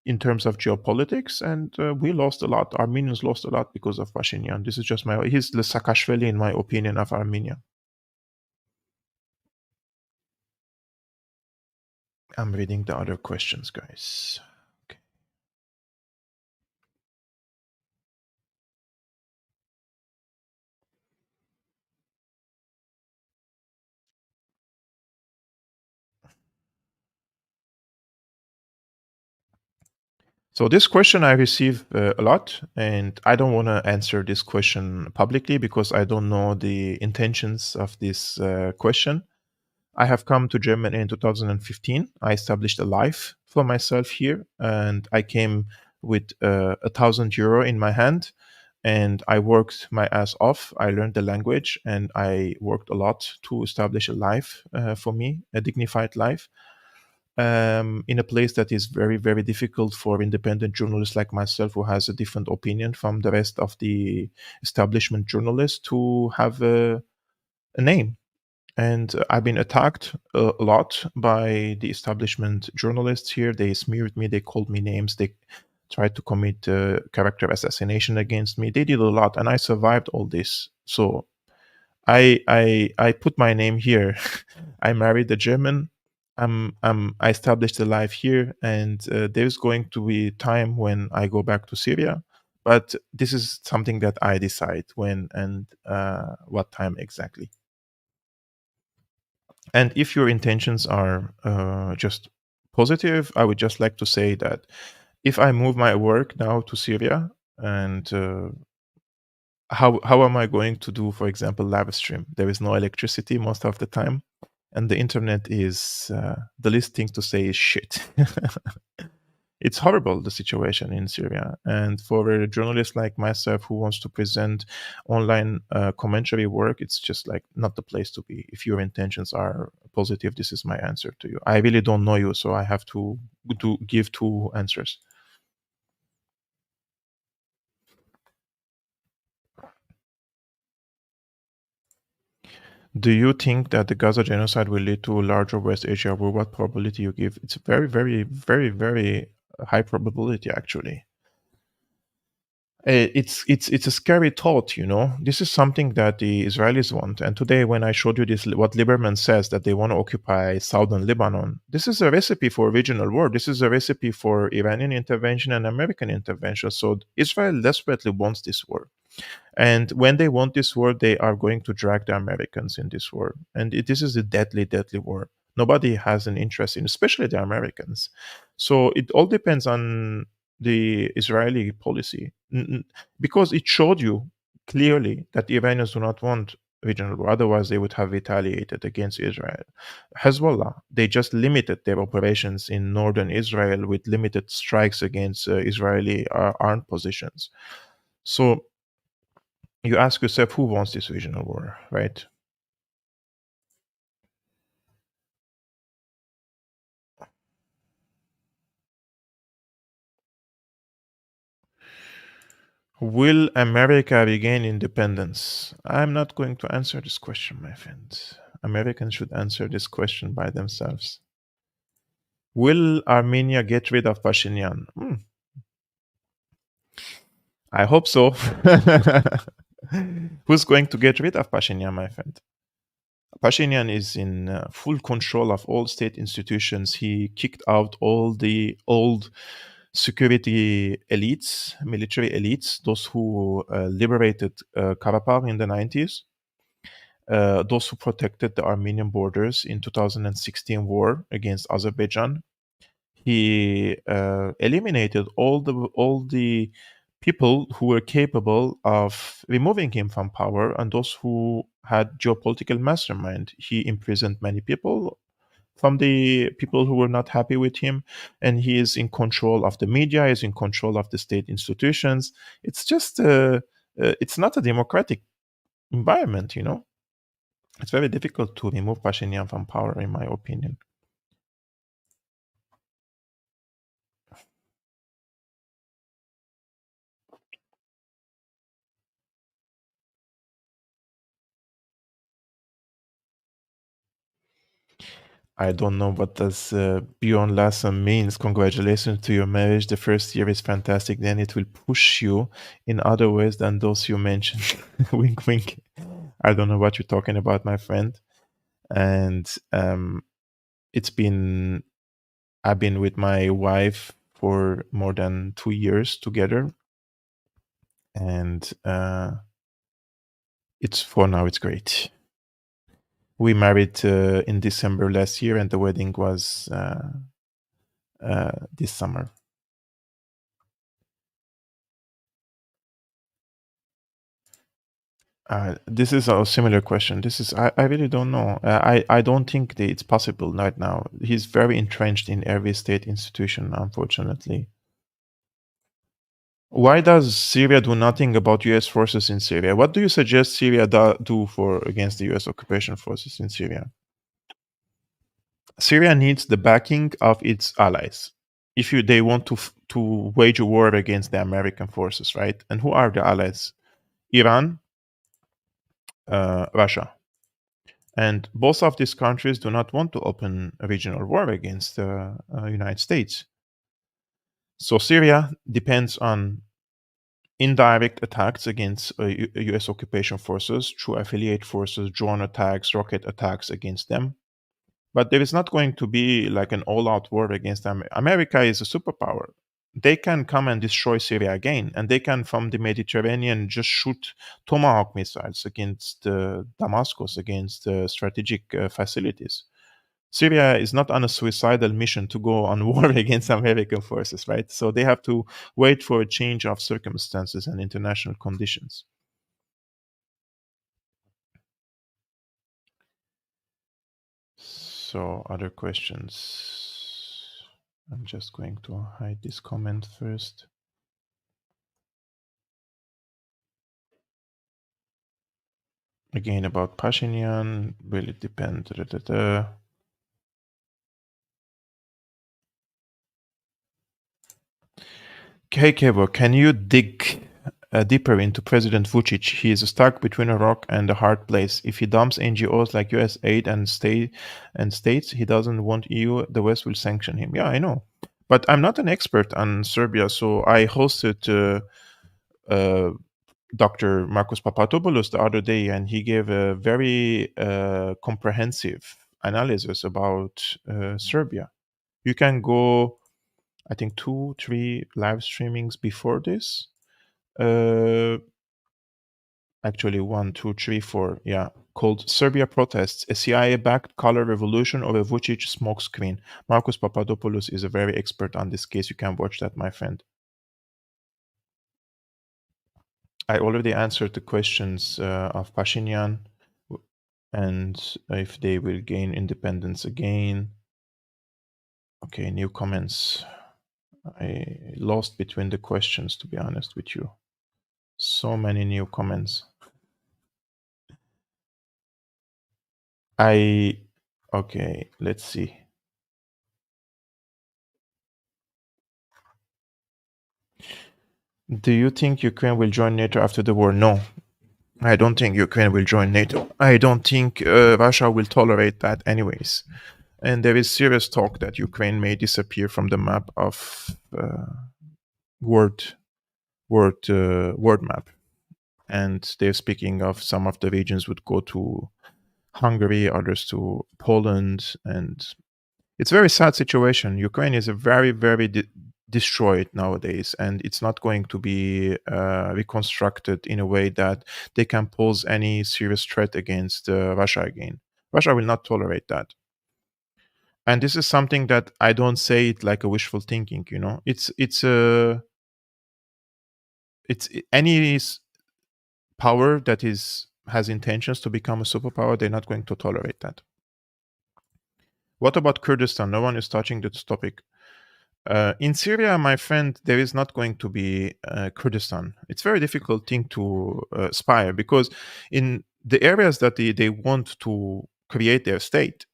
in terms of geopolitics, and we lost a lot. Armenians lost a lot because of Pashinyan. This is just he's the Saakashvili, in my opinion, of Armenia. I'm reading the other questions, guys. Okay. So this question I receive a lot, and I don't want to answer this question publicly because I don't know the intentions of this question. I have come to Germany in 2015. I established a life for myself here, and I came with €1,000 in my hand, and I worked my ass off. I learned the language, and I worked a lot to establish a life for me, a dignified life, in a place that is very, very difficult for independent journalists like myself, who has a different opinion from the rest of the establishment journalists, to have a name. And I've been attacked a lot by the establishment journalists here. They smeared me, they called me names, they tried to commit character assassination against me. They did a lot, and I survived all this. So I put my name here. I married a German. I established a life here, and there's going to be time when I go back to Syria. But this is something that I decide when and what time exactly. And if your intentions are just positive, I would just like to say that if I move my work now to Syria, and how am I going to do, for example, live stream? There is no electricity most of the time, and the internet is the least thing to say is shit. It's horrible, the situation in Syria, and for a journalist like myself who wants to present online commentary work, it's just like not the place to be. If your intentions are positive, this is my answer to you. I really don't know you, so I have to give two answers. Do you think that the Gaza genocide will lead to a larger West Asia war? What probability you give? It's a very, very, very, very high probability, actually. It's a scary thought, you know. This is something that the Israelis want. And today, when I showed you this, what Lieberman says that they want to occupy southern Lebanon, this is a recipe for regional war. This is a recipe for Iranian intervention and American intervention. So Israel desperately wants this war. And when they want this war, they are going to drag the Americans in this war. And this is a deadly, deadly war. Nobody has an interest in, especially the Americans. So it all depends on the Israeli policy, because it showed you clearly that the Iranians do not want regional war. Otherwise, they would have retaliated against Israel. Hezbollah, they just limited their operations in northern Israel with limited strikes against Israeli armed positions. So you ask yourself, who wants this regional war, right? Will America regain independence? I'm not going to answer this question, my friends. Americans should answer this question by themselves. Will Armenia get rid of Pashinyan? I hope so. Who's going to get rid of Pashinyan, my friend? Pashinyan is in full control of all state institutions. He kicked out all the old security elites, military elites, those who liberated Karabakh in the 90s, those who protected the Armenian borders in 2016 war against Azerbaijan. He eliminated all the people who were capable of removing him from power and those who had geopolitical mastermind. He imprisoned many people from the people who were not happy with him, and he is in control of the media, is in control of the state institutions. It's just it's not a democratic environment, you know. It's very difficult to remove Pashinyan from power, in my opinion. I don't know what does beyond lesson means. Congratulations to your marriage. The first year is fantastic. Then it will push you in other ways than those you mentioned. Wink, wink. I don't know what you're talking about, my friend. And it's been I've been with my wife for more than 2 years together, and it's for now. It's great. We married in December last year, and the wedding was this summer. This is a similar question. This is I really don't know. I don't think that it's possible right now. He's very entrenched in every state institution, unfortunately. Why does Syria do nothing about U.S. forces in Syria? What do you suggest Syria do for against the U.S. occupation forces in Syria? Syria needs the backing of its allies. If they want to wage a war against the American forces, right? And who are the allies? Iran, Russia. And both of these countries do not want to open a regional war against the United States. So Syria depends on indirect attacks against US occupation forces through affiliate forces, drone attacks, rocket attacks against them. But there is not going to be like an all out war against them. America is a superpower. They can come and destroy Syria again, and they can, from the Mediterranean, just shoot Tomahawk missiles against Damascus, against strategic facilities. Syria is not on a suicidal mission to go on war against American forces, right? So they have to wait for a change of circumstances and international conditions. So, other questions? I'm just going to hide this comment first. Again, about Pashinyan, will it depend? Da, da, da. Hey, Kevo, can you dig deeper into President Vucic? He is stuck between a rock and a hard place. If he dumps NGOs like US Aid and states he doesn't want EU, the West will sanction him. Yeah, I know. But I'm not an expert on Serbia, so I hosted Dr. Marcos Papadopoulos the other day, and he gave a very comprehensive analysis about Serbia. You can go, I think, 2, 3 live streamings before this. Actually, 1, 2, 3, 4. Yeah, called Serbia Protests: A CIA-backed color revolution or a Vucic smokescreen. Marcos Papadopoulos is a very expert on this case. You can watch that, my friend. I already answered the questions of Pashinyan and if they will gain independence again. Okay, new comments. I lost between the questions, to be honest with you. So many new comments. Okay, let's see. Do you think Ukraine will join NATO after the war? No, I don't think Ukraine will join NATO. I don't think Russia will tolerate that, anyways. And there is serious talk that Ukraine may disappear from the map of world world map. And they're speaking of some of the regions would go to Hungary, others to Poland, and it's a very sad situation. Ukraine is a very destroyed nowadays, and it's not going to be reconstructed in a way that they can pose any serious threat against Russia again. Russia will not tolerate that. And this is something that I don't say it like a wishful thinking. You know, it's any power that has intentions to become a superpower. They're not going to tolerate that. What about Kurdistan? No one is touching this topic. In Syria, my friend, there is not going to be Kurdistan. It's a very difficult thing to aspire, because in the areas that they want to create their state,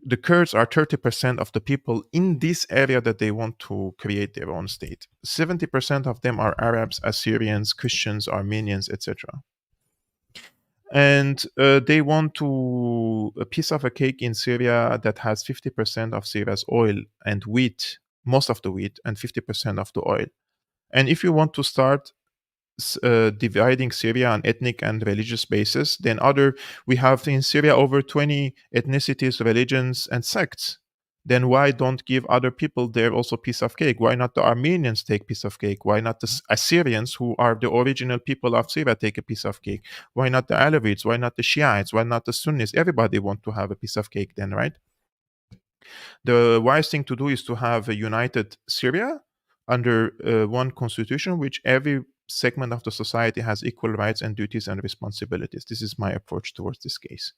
the Kurds are 30% of the people in this area that they want to create their own state. 70% of them are Arabs, Assyrians, Christians, Armenians, etc. And they want to a piece of a cake in Syria that has 50% of Syria's oil and wheat, most of the wheat, and 50% of the oil. And if you want to start dividing Syria on ethnic and religious basis, then we have in Syria over 20 ethnicities, religions, and sects. Then why don't give other people there also piece of cake? Why not the Armenians take piece of cake? Why not the Assyrians, who are the original people of Syria, take a piece of cake? Why not the Alawites? Why not the Shiites? Why not the Sunnis? Everybody want to have a piece of cake then, right? The wise thing to do is to have a united Syria under one constitution, which every segment of the society has equal rights and duties and responsibilities. This is my approach towards this case.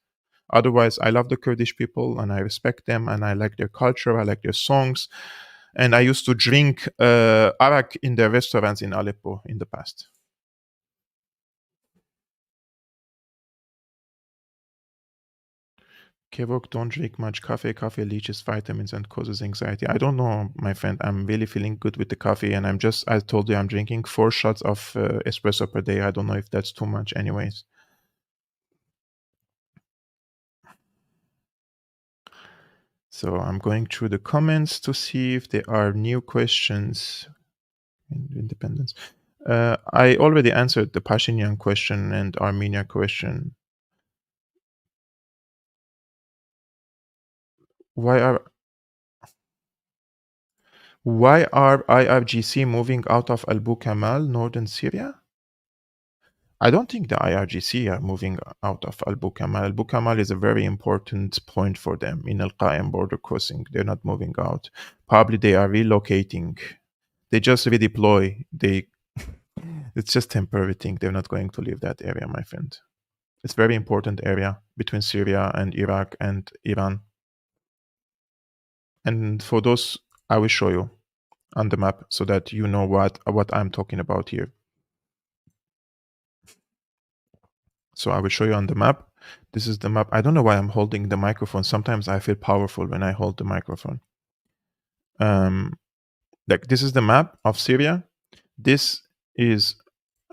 Otherwise, I love the Kurdish people and I respect them and I like their culture, I like their songs. And I used to drink arak in their restaurants in Aleppo in the past. Kevok, don't drink much coffee. Coffee leaches vitamins and causes anxiety. I don't know, my friend. I'm really feeling good with the coffee, and I told you I'm drinking 4 shots of espresso per day. I don't know if that's too much, anyways. So I'm going through the comments to see if there are new questions. Independence. I already answered the Pashinyan question and Armenia question. Why are IRGC moving out of Abu Kamal, northern Syria? I don't think the IRGC are moving out of Abu Kamal. Abu Kamal is a very important point for them in Al Qaim border crossing. They're not moving out. Probably they are relocating. They just redeploy. It's just temporary thing. They're not going to leave that area, my friend. It's a very important area between Syria and Iraq and Iran. And for those, I will show you on the map so that you know what I'm talking about here. So I will show you on the map. This is the map. I don't know why I'm holding the microphone. Sometimes I feel powerful when I hold the microphone. Like this is the map of Syria. This is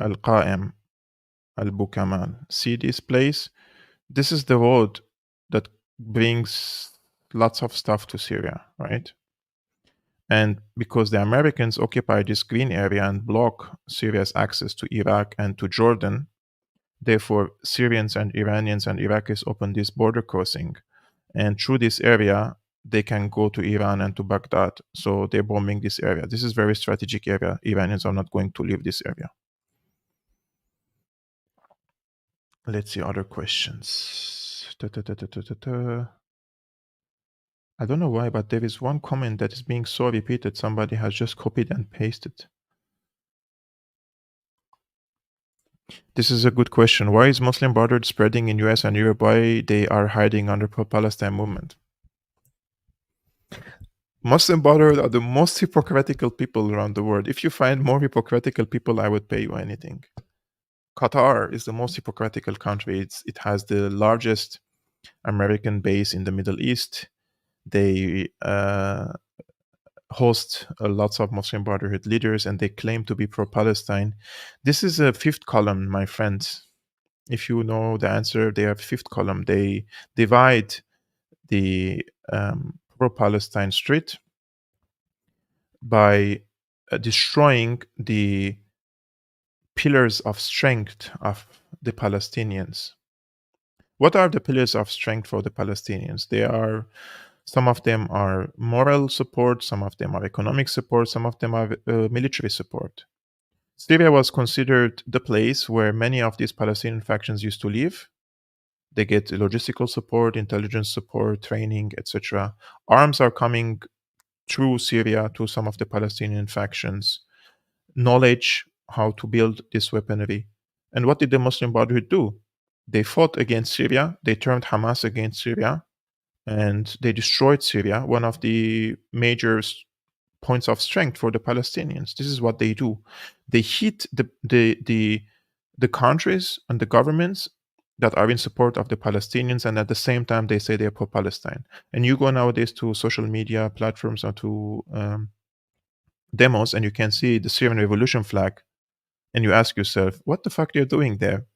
Al-Qaim, Al-Bukamal. See this place? This is the road that brings lots of stuff to Syria, right? And because the Americans occupy this green area and block Syria's access to Iraq and to Jordan, therefore Syrians and Iranians and Iraqis open this border crossing. And through this area, they can go to Iran and to Baghdad. So they're bombing this area. This is very strategic area. Iranians are not going to leave this area. Let's see other questions. I don't know why, but there is one comment that is being so repeated. Somebody has just copied and pasted. This is a good question. Why is Muslim Brotherhood spreading in US and Europe? Why they are hiding under pro-Palestine movement? Muslim Brotherhood are the most hypocritical people around the world. If you find more hypocritical people, I would pay you anything. Qatar is the most hypocritical country. It has the largest American base in the Middle East. They host lots of Muslim Brotherhood leaders, and they claim to be pro-Palestine. This is a fifth column, my friends. If you know the answer, they have fifth column. They divide the pro-Palestine street by destroying the pillars of strength of the Palestinians. What are the pillars of strength for the Palestinians? Some of them are moral support, some of them are economic support, some of them are military support. Syria was considered the place where many of these Palestinian factions used to live. They get logistical support, intelligence support, training, etc. Arms are coming through Syria to some of the Palestinian factions. Knowledge how to build this weaponry. And what did the Muslim Brotherhood do? They fought against Syria. They turned Hamas against Syria, and they destroyed Syria, one of the major points of strength for the Palestinians. This is what they do. They hit the countries and the governments that are in support of the Palestinians, and at the same time they say they are pro-Palestine. And you go nowadays to social media platforms or to demos, and you can see the Syrian revolution flag, and you ask yourself, what the fuck they're doing there?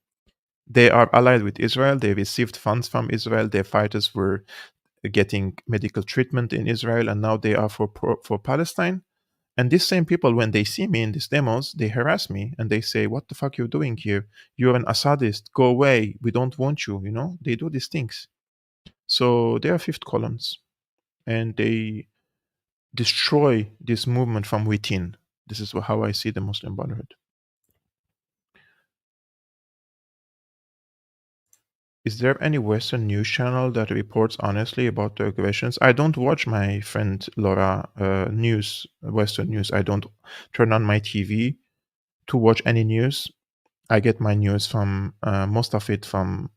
They are allied with Israel. They received funds from Israel. Their fighters were getting medical treatment in Israel, and now they are for Palestine. And these same people, when they see me in these demos, they harass me and they say, what the fuck you're doing here? You're an Assadist. Go away. We don't want you. You know, they do these things. So they are fifth columns, and they destroy this movement from within. This is how I see the Muslim Brotherhood. Is there any Western news channel that reports honestly about the aggressions? I don't watch, my friend Laura, Western news. I don't turn on my TV to watch any news. I get my news from most of it from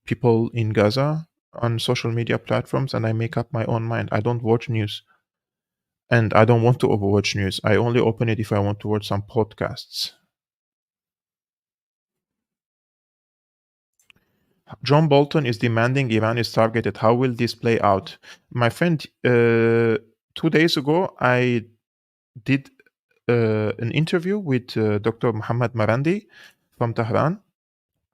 people in Gaza on social media platforms, and I make up my own mind. I don't watch news, and I don't want to overwatch news. I only open it if I want to watch some podcasts. John Bolton is demanding Iran is targeted. How will this play out? My friend, 2 days ago, I did an interview with Dr. Mohammad Marandi from Tehran.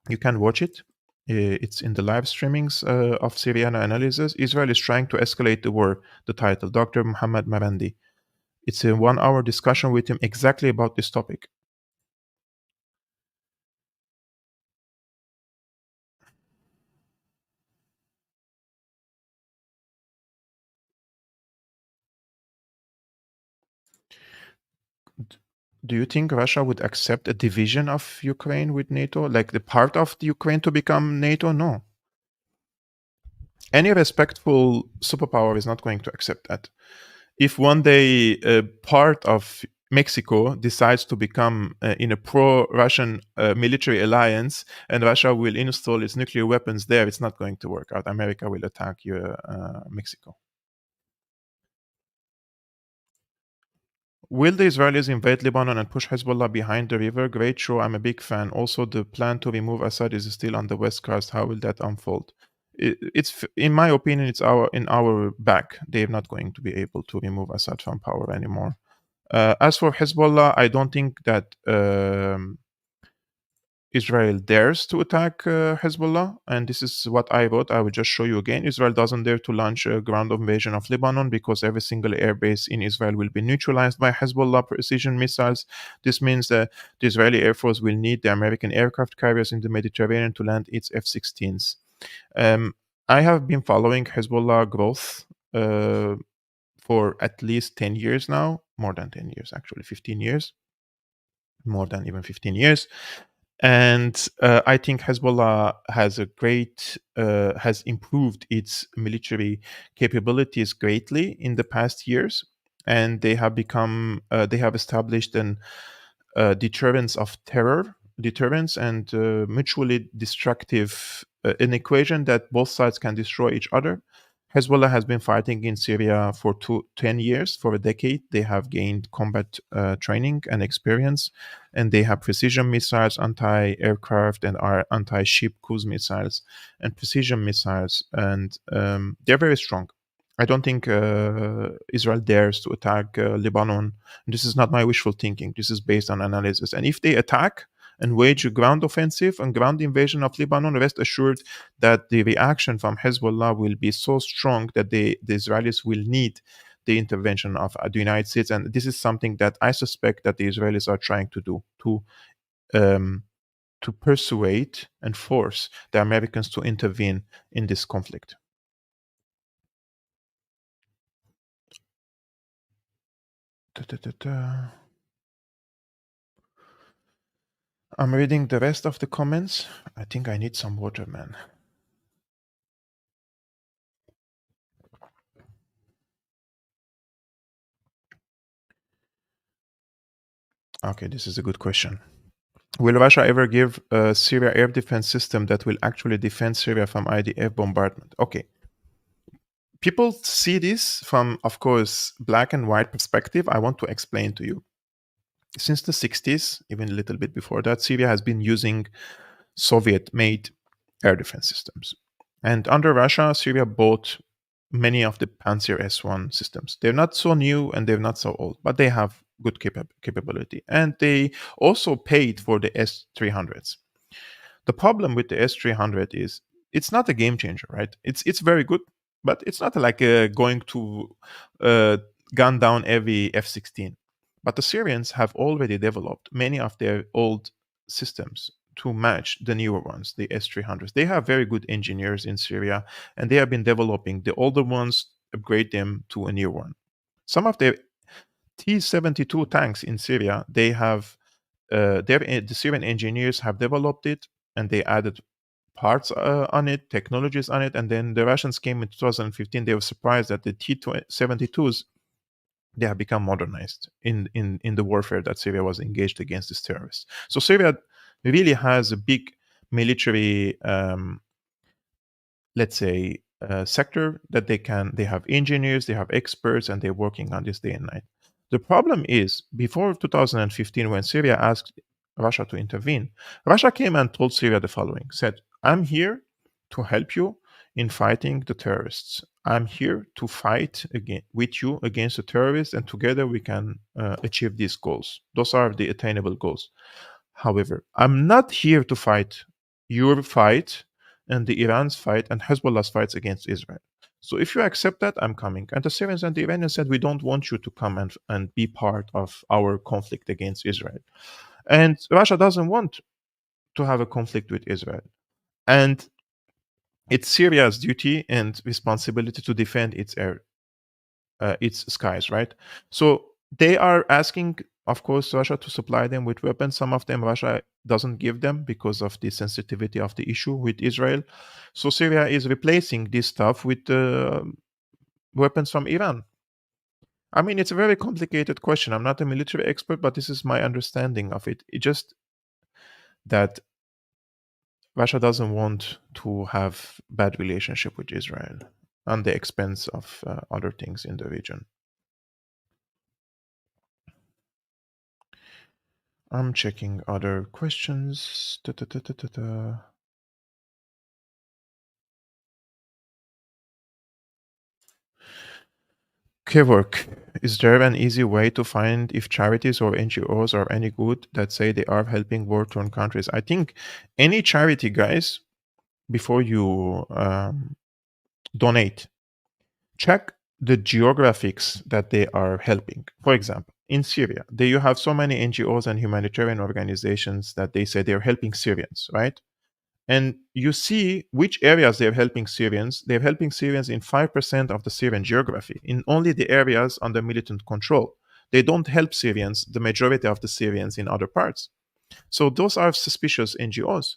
You can watch it. It's in the live streamings of Syriana Analysis. Israel is trying to escalate the war, the title, Dr. Mohammad Marandi. It's a 1-hour discussion with him exactly about this topic. Do you think Russia would accept a division of Ukraine with NATO, like the part of the Ukraine to become NATO? No. Any respectful superpower is not going to accept that. If one day a part of Mexico decides to become in a pro-Russian military alliance, and Russia will install its nuclear weapons there, it's not going to work out. America will attack Mexico. Will the Israelis invade Lebanon and push Hezbollah behind the river? Great show. I'm a big fan. Also, the plan to remove Assad is still on the west coast. How will that unfold? It's, in my opinion, it's in our back. They're not going to be able to remove Assad from power anymore. As for Hezbollah, I don't think that Israel dares to attack Hezbollah, and this is what I wrote. I will just show you again. Israel doesn't dare to launch a ground invasion of Lebanon because every single airbase in Israel will be neutralized by Hezbollah precision missiles. This means that the Israeli Air Force will need the American aircraft carriers in the Mediterranean to land its F-16s. I have been following Hezbollah growth for at least 10 years now, more than 10 years, actually 15 years, more than even 15 years. And I think Hezbollah has improved its military capabilities greatly in the past years, and they have established an deterrence and mutually destructive, an equation that both sides can destroy each other. Hezbollah has been fighting in Syria for 10 years, for a decade. They have gained combat training and experience, and they have precision missiles, anti-aircraft, and anti-ship cruise missiles, and precision missiles, and they're very strong. I don't think Israel dares to attack Lebanon. This is not my wishful thinking. This is based on analysis. And if they attack and wage a ground offensive and ground invasion of Lebanon, rest assured that the reaction from Hezbollah will be so strong that the Israelis will need the intervention of the United States. And this is something that I suspect that the Israelis are trying to do um, to persuade and force the Americans to intervene in this conflict. I'm reading the rest of the comments. I think I need some water, man. Okay, this is a good question. Will Russia ever give Syria air defense system that will actually defend Syria from IDF bombardment? Okay. People see this from, of course, black and white perspective. I want to explain to you. Since the 60s, even a little bit before that, Syria has been using Soviet-made air defense systems. And under Russia, Syria bought many of the Panzer S1 systems. They're not so new and they're not so old, but they have good capability. And they also paid for the S300s. The problem with the S300 is it's not a game changer, right? It's very good, but it's not like going to gun down every F-16. But the Syrians have already developed many of their old systems to match the newer ones, the S300s. They have very good engineers in Syria, and they have been developing the older ones, upgrade them to a new one. Some of the T-72 tanks in Syria, they have the Syrian engineers have developed it, and they added parts on it, technologies on it, and then the Russians came in 2015. They were surprised that the T-72s they have become modernized in the warfare that Syria was engaged against these terrorists. So Syria really has a big military, let's say, sector that they have engineers, they have experts, and they're working on this day and night. The problem is, before 2015, when Syria asked Russia to intervene, Russia came and told Syria the following, said, I'm here to help you in fighting the terrorists. I'm here to fight with you against the terrorists, and together we can achieve these goals. Those are the attainable goals. However, I'm not here to fight your fight and the Iran's fight and Hezbollah's fights against Israel. So if you accept that, I'm coming. And the Syrians and the Iranians said, we don't want you to come and be part of our conflict against Israel. And Russia doesn't want to have a conflict with Israel. And it's Syria's duty and responsibility to defend its skies, right? So they are asking, of course, Russia to supply them with weapons. Some of them Russia doesn't give them because of the sensitivity of the issue with Israel. So Syria is replacing this stuff with weapons from Iran. I mean, it's a very complicated question. I'm not a military expert, but this is my understanding of it. It just that Russia doesn't want to have bad relationship with Israel on the expense of other things in the region. I'm checking other questions. Kevork, is there an easy way to find if charities or NGOs are any good that say they are helping war-torn countries? I think any charity, guys, before you donate, check the geographics that they are helping. For example, in Syria, there you have so many NGOs and humanitarian organizations that they say they're helping Syrians, right? And you see which areas they're helping Syrians. They're helping Syrians in 5% of the Syrian geography, in only the areas under militant control. They don't help Syrians, the majority of the Syrians, in other parts. So those are suspicious NGOs.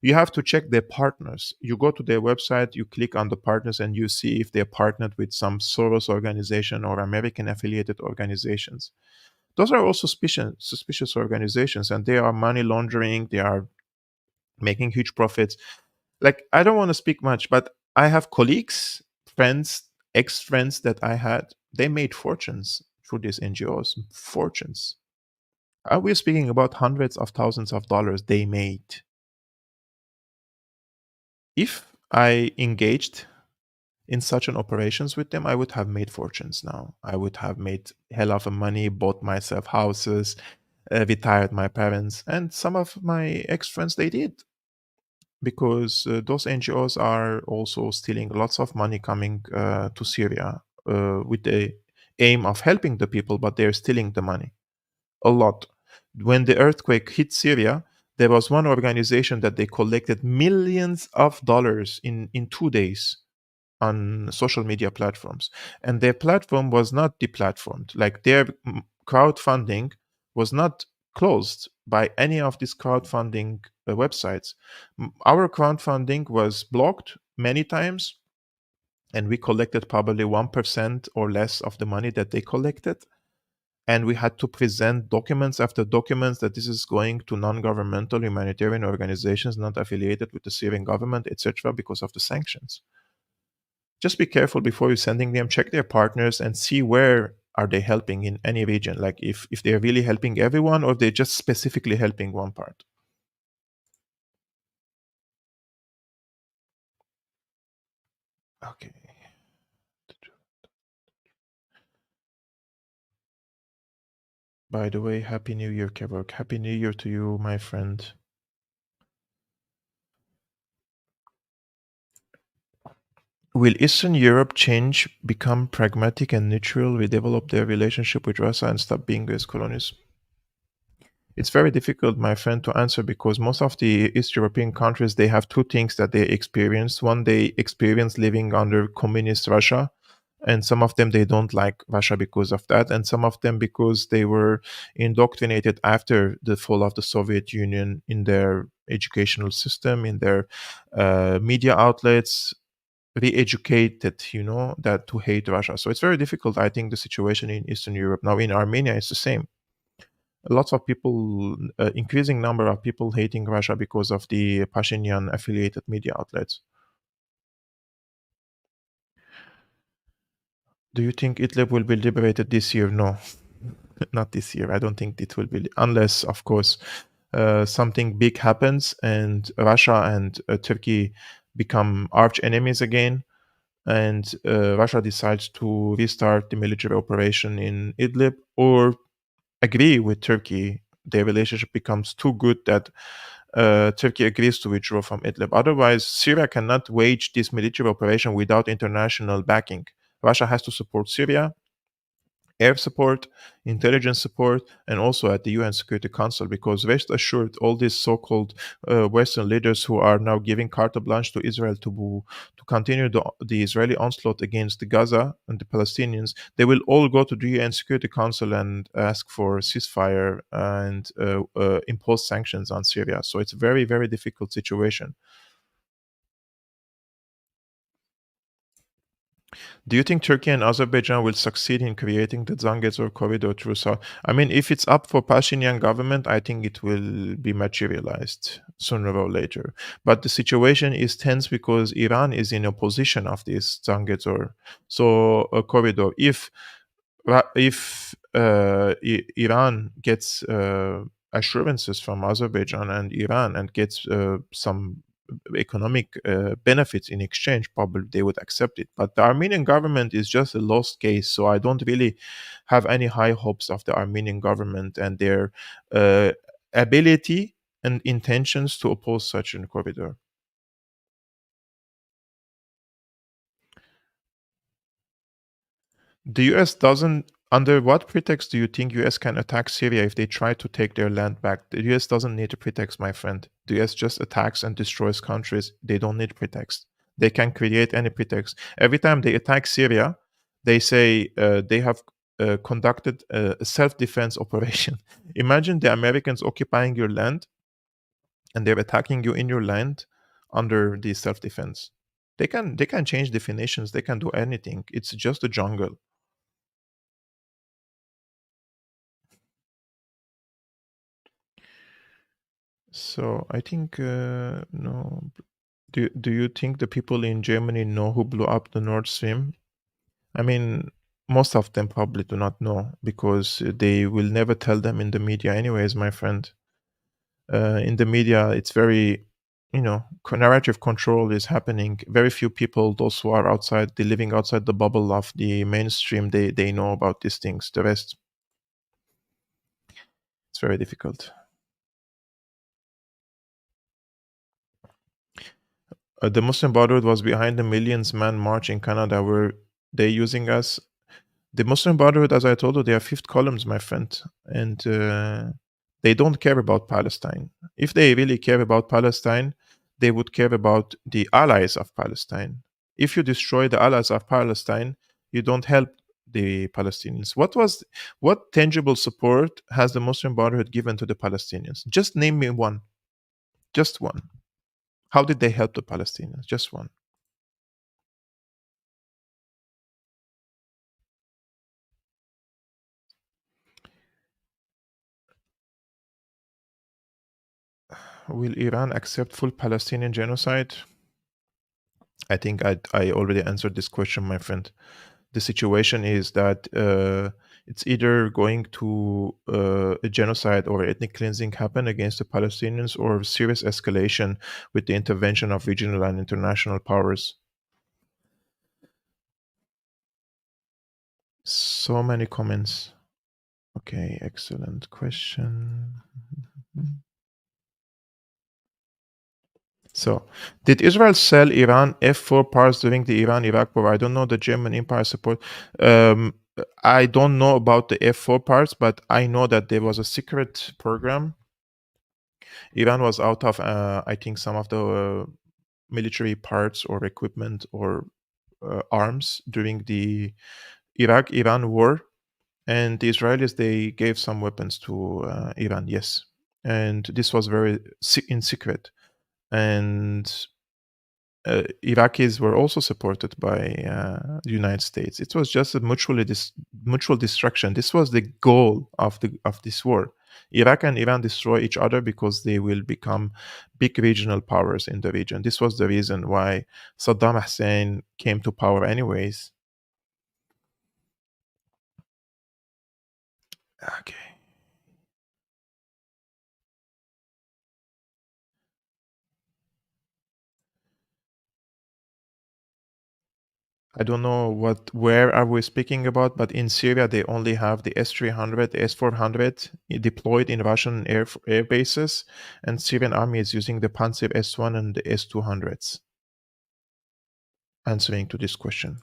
You have to check their partners. You go to their website, you click on the partners, and you see if they're partnered with some Soros organization or American affiliated organizations. Those are all suspicious organizations, and they are money laundering. They are making huge profits. Like, I don't want to speak much, but I have colleagues, friends, ex-friends that I had. They made fortunes through these NGOs. Fortunes. We're speaking about hundreds of thousands of dollars they made. If I engaged in such an operations with them, I would have made fortunes now. I would have made hell of a money, bought myself houses, retired my parents, and some of my ex-friends, they did, because those NGOs are also stealing lots of money coming to Syria with the aim of helping the people, but they're stealing the money a lot. When the earthquake hit Syria, there was one organization that they collected millions of dollars in 2 days on social media platforms, and their platform was not deplatformed. Like their crowdfunding was not closed by any of these crowdfunding websites. Our crowdfunding was blocked many times, and we collected probably 1% or less of the money that they collected, and we had to present documents after documents that this is going to non-governmental humanitarian organizations not affiliated with the Syrian government, etc., because of the sanctions. Just be careful before you're sending them. Check their partners and see where are they helping in any region, like if they're really helping everyone or they're just specifically helping one part. Okay. By the way, Happy New Year, Kevork. Happy New Year to you, my friend. Will Eastern Europe change, become pragmatic and neutral, redevelop their relationship with Russia and stop being US colonies? It's very difficult, my friend, to answer, because most of the East European countries, they have two things that they experience. One, they experience living under communist Russia, and some of them, they don't like Russia because of that, and some of them because they were indoctrinated after the fall of the Soviet Union in their educational system, in their media outlets, re-educated, that to hate Russia. So it's very difficult, I think, the situation in Eastern Europe. Now in Armenia, it's the same. Lots of people, increasing number of people hating Russia because of the Pashinyan affiliated media outlets. Do you think Idlib will be liberated this year? No, not this year. I don't think it will be, unless, of course, something big happens and Russia and Turkey become arch enemies again, and Russia decides to restart the military operation in Idlib, or agree with Turkey. Their relationship becomes too good that Turkey agrees to withdraw from Idlib. Otherwise, Syria cannot wage this military operation without international backing. Russia has to support Syria, air support, intelligence support, and also at the UN Security Council, because rest assured, all these so-called Western leaders who are now giving carte blanche to Israel to continue the Israeli onslaught against the Gaza and the Palestinians, they will all go to the UN Security Council and ask for a ceasefire and impose sanctions on Syria. So it's a very, very difficult situation. Do you think Turkey and Azerbaijan will succeed in creating the Zangezur corridor through South? I mean, if it's up for Pashinyan government, I think it will be materialized sooner or later. But the situation is tense because Iran is in opposition of this Zangezur corridor. If Iran gets assurances from Azerbaijan and Iran and gets some economic benefits in exchange, probably they would accept it. But the Armenian government is just a lost case, so I don't really have any high hopes of the Armenian government and their ability and intentions to oppose such a corridor. The US doesn't. Under what pretext do you think US can attack Syria if they try to take their land back? The US doesn't need a pretext, my friend. The US just attacks and destroys countries. They don't need pretext. They can create any pretext. Every time they attack Syria, they say they have conducted a self-defense operation. Imagine the Americans occupying your land and they're attacking you in your land under the self-defense. They can change definitions. They can do anything. It's just a jungle. So I think no. Do you think the people in Germany know who blew up the Nord Stream? I mean, most of them probably do not know because they will never tell them in the media, anyways, my friend. In the media, it's very narrative control is happening. Very few people, those who are outside, the living outside the bubble of the mainstream, they know about these things. The rest, it's very difficult. The Muslim Brotherhood was behind the millions man march in Canada. Were they using us? The Muslim Brotherhood, as I told you, they are fifth columns, my friend, and they don't care about Palestine. If they really care about Palestine, they would care about the allies of Palestine. If you destroy the allies of Palestine, you don't help the Palestinians. What tangible support has the Muslim Brotherhood given to the Palestinians? Just name me one. Just one. How did they help the Palestinians? Just one. Will Iran accept full Palestinian genocide? I think I already answered this question, my friend. The situation is that it's either going to a genocide or ethnic cleansing happen against the Palestinians, or serious escalation with the intervention of regional and international powers. So many comments. Okay, excellent question. So, did Israel sell Iran F-4 parts during the Iran-Iraq war? I don't know the German Empire support. I don't know about the F-4 parts, but I know that there was a secret program. Iran was out of, I think, some of the military parts or equipment or arms during the Iraq-Iran war, and the Israelis, they gave some weapons to Iran, yes. And this was very in secret. And Iraqis were also supported by the United States. It was just a mutual destruction. This was the goal of this war. Iraq and Iran destroy each other because they will become big regional powers in the region. This was the reason why Saddam Hussein came to power, anyways. Okay. I don't know where are we speaking about, but in Syria they only have the S-300, the S-400 deployed in Russian air bases, and Syrian army is using the Panzer S-1 and the S-200s. Answering to this question.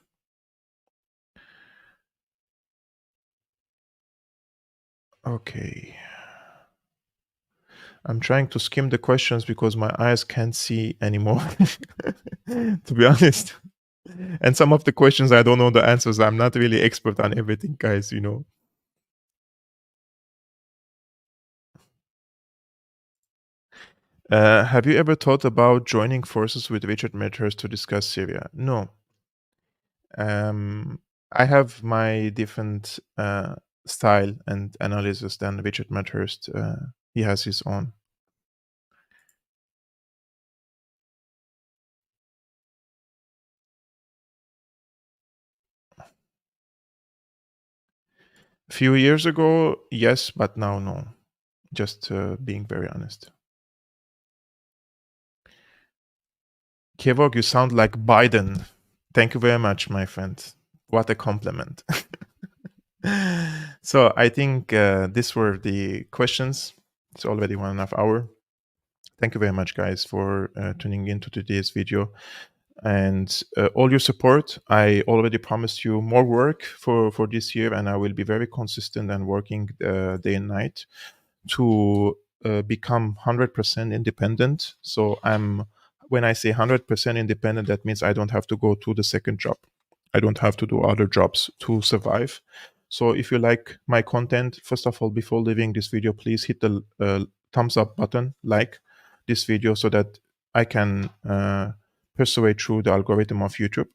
Okay. I'm trying to skim the questions because my eyes can't see anymore, to be honest. And some of the questions I don't know the answers. I'm not really expert on everything, guys, Have you ever thought about joining forces with Richard Medhurst to discuss Syria? No. I have my different style and analysis than Richard Medhurst. He has his own. A few years ago, yes, but now, no. Just being very honest. Kevog, you sound like Biden. Thank you very much, my friend. What a compliment. So I think these were the questions. It's already 1.5 hours. Thank you very much, guys, for tuning into today's video and all your support. I already promised you more work for this year, and I will be very consistent and working day and night to become 100% independent. So when I say 100% independent, that means I don't have to go to the second job. I don't have to do other jobs to survive. So if you like my content, first of all, before leaving this video, please hit the thumbs up button, like this video, so that I can persuade through the algorithm of YouTube.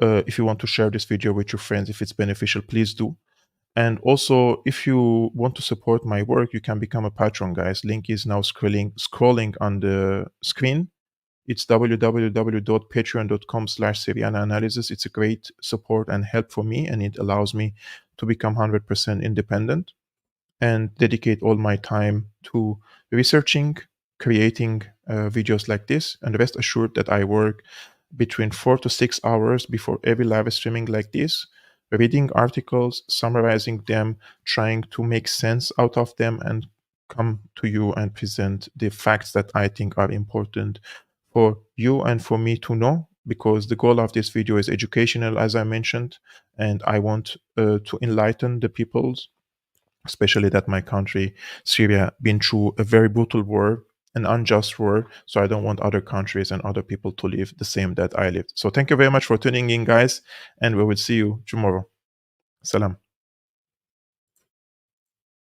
If you want to share this video with your friends, if it's beneficial, please do. And also, if you want to support my work, you can become a patron, guys. Link is now scrolling on the screen. It's www.patreon.com/Syriana Analysis. It's a great support and help for me, and it allows me to become 100% independent and dedicate all my time to researching, creating, videos like this, and rest assured that I work between 4 to 6 hours before every live streaming like this, reading articles, summarizing them, trying to make sense out of them, and come to you and present the facts that I think are important for you and for me to know, because the goal of this video is educational, as I mentioned, and I want to enlighten the peoples, especially that my country, Syria, been through a very brutal war, an unjust war. So I don't want other countries and other people to live the same that I lived. So thank you very much for tuning in, guys, and we will see you tomorrow. Salam.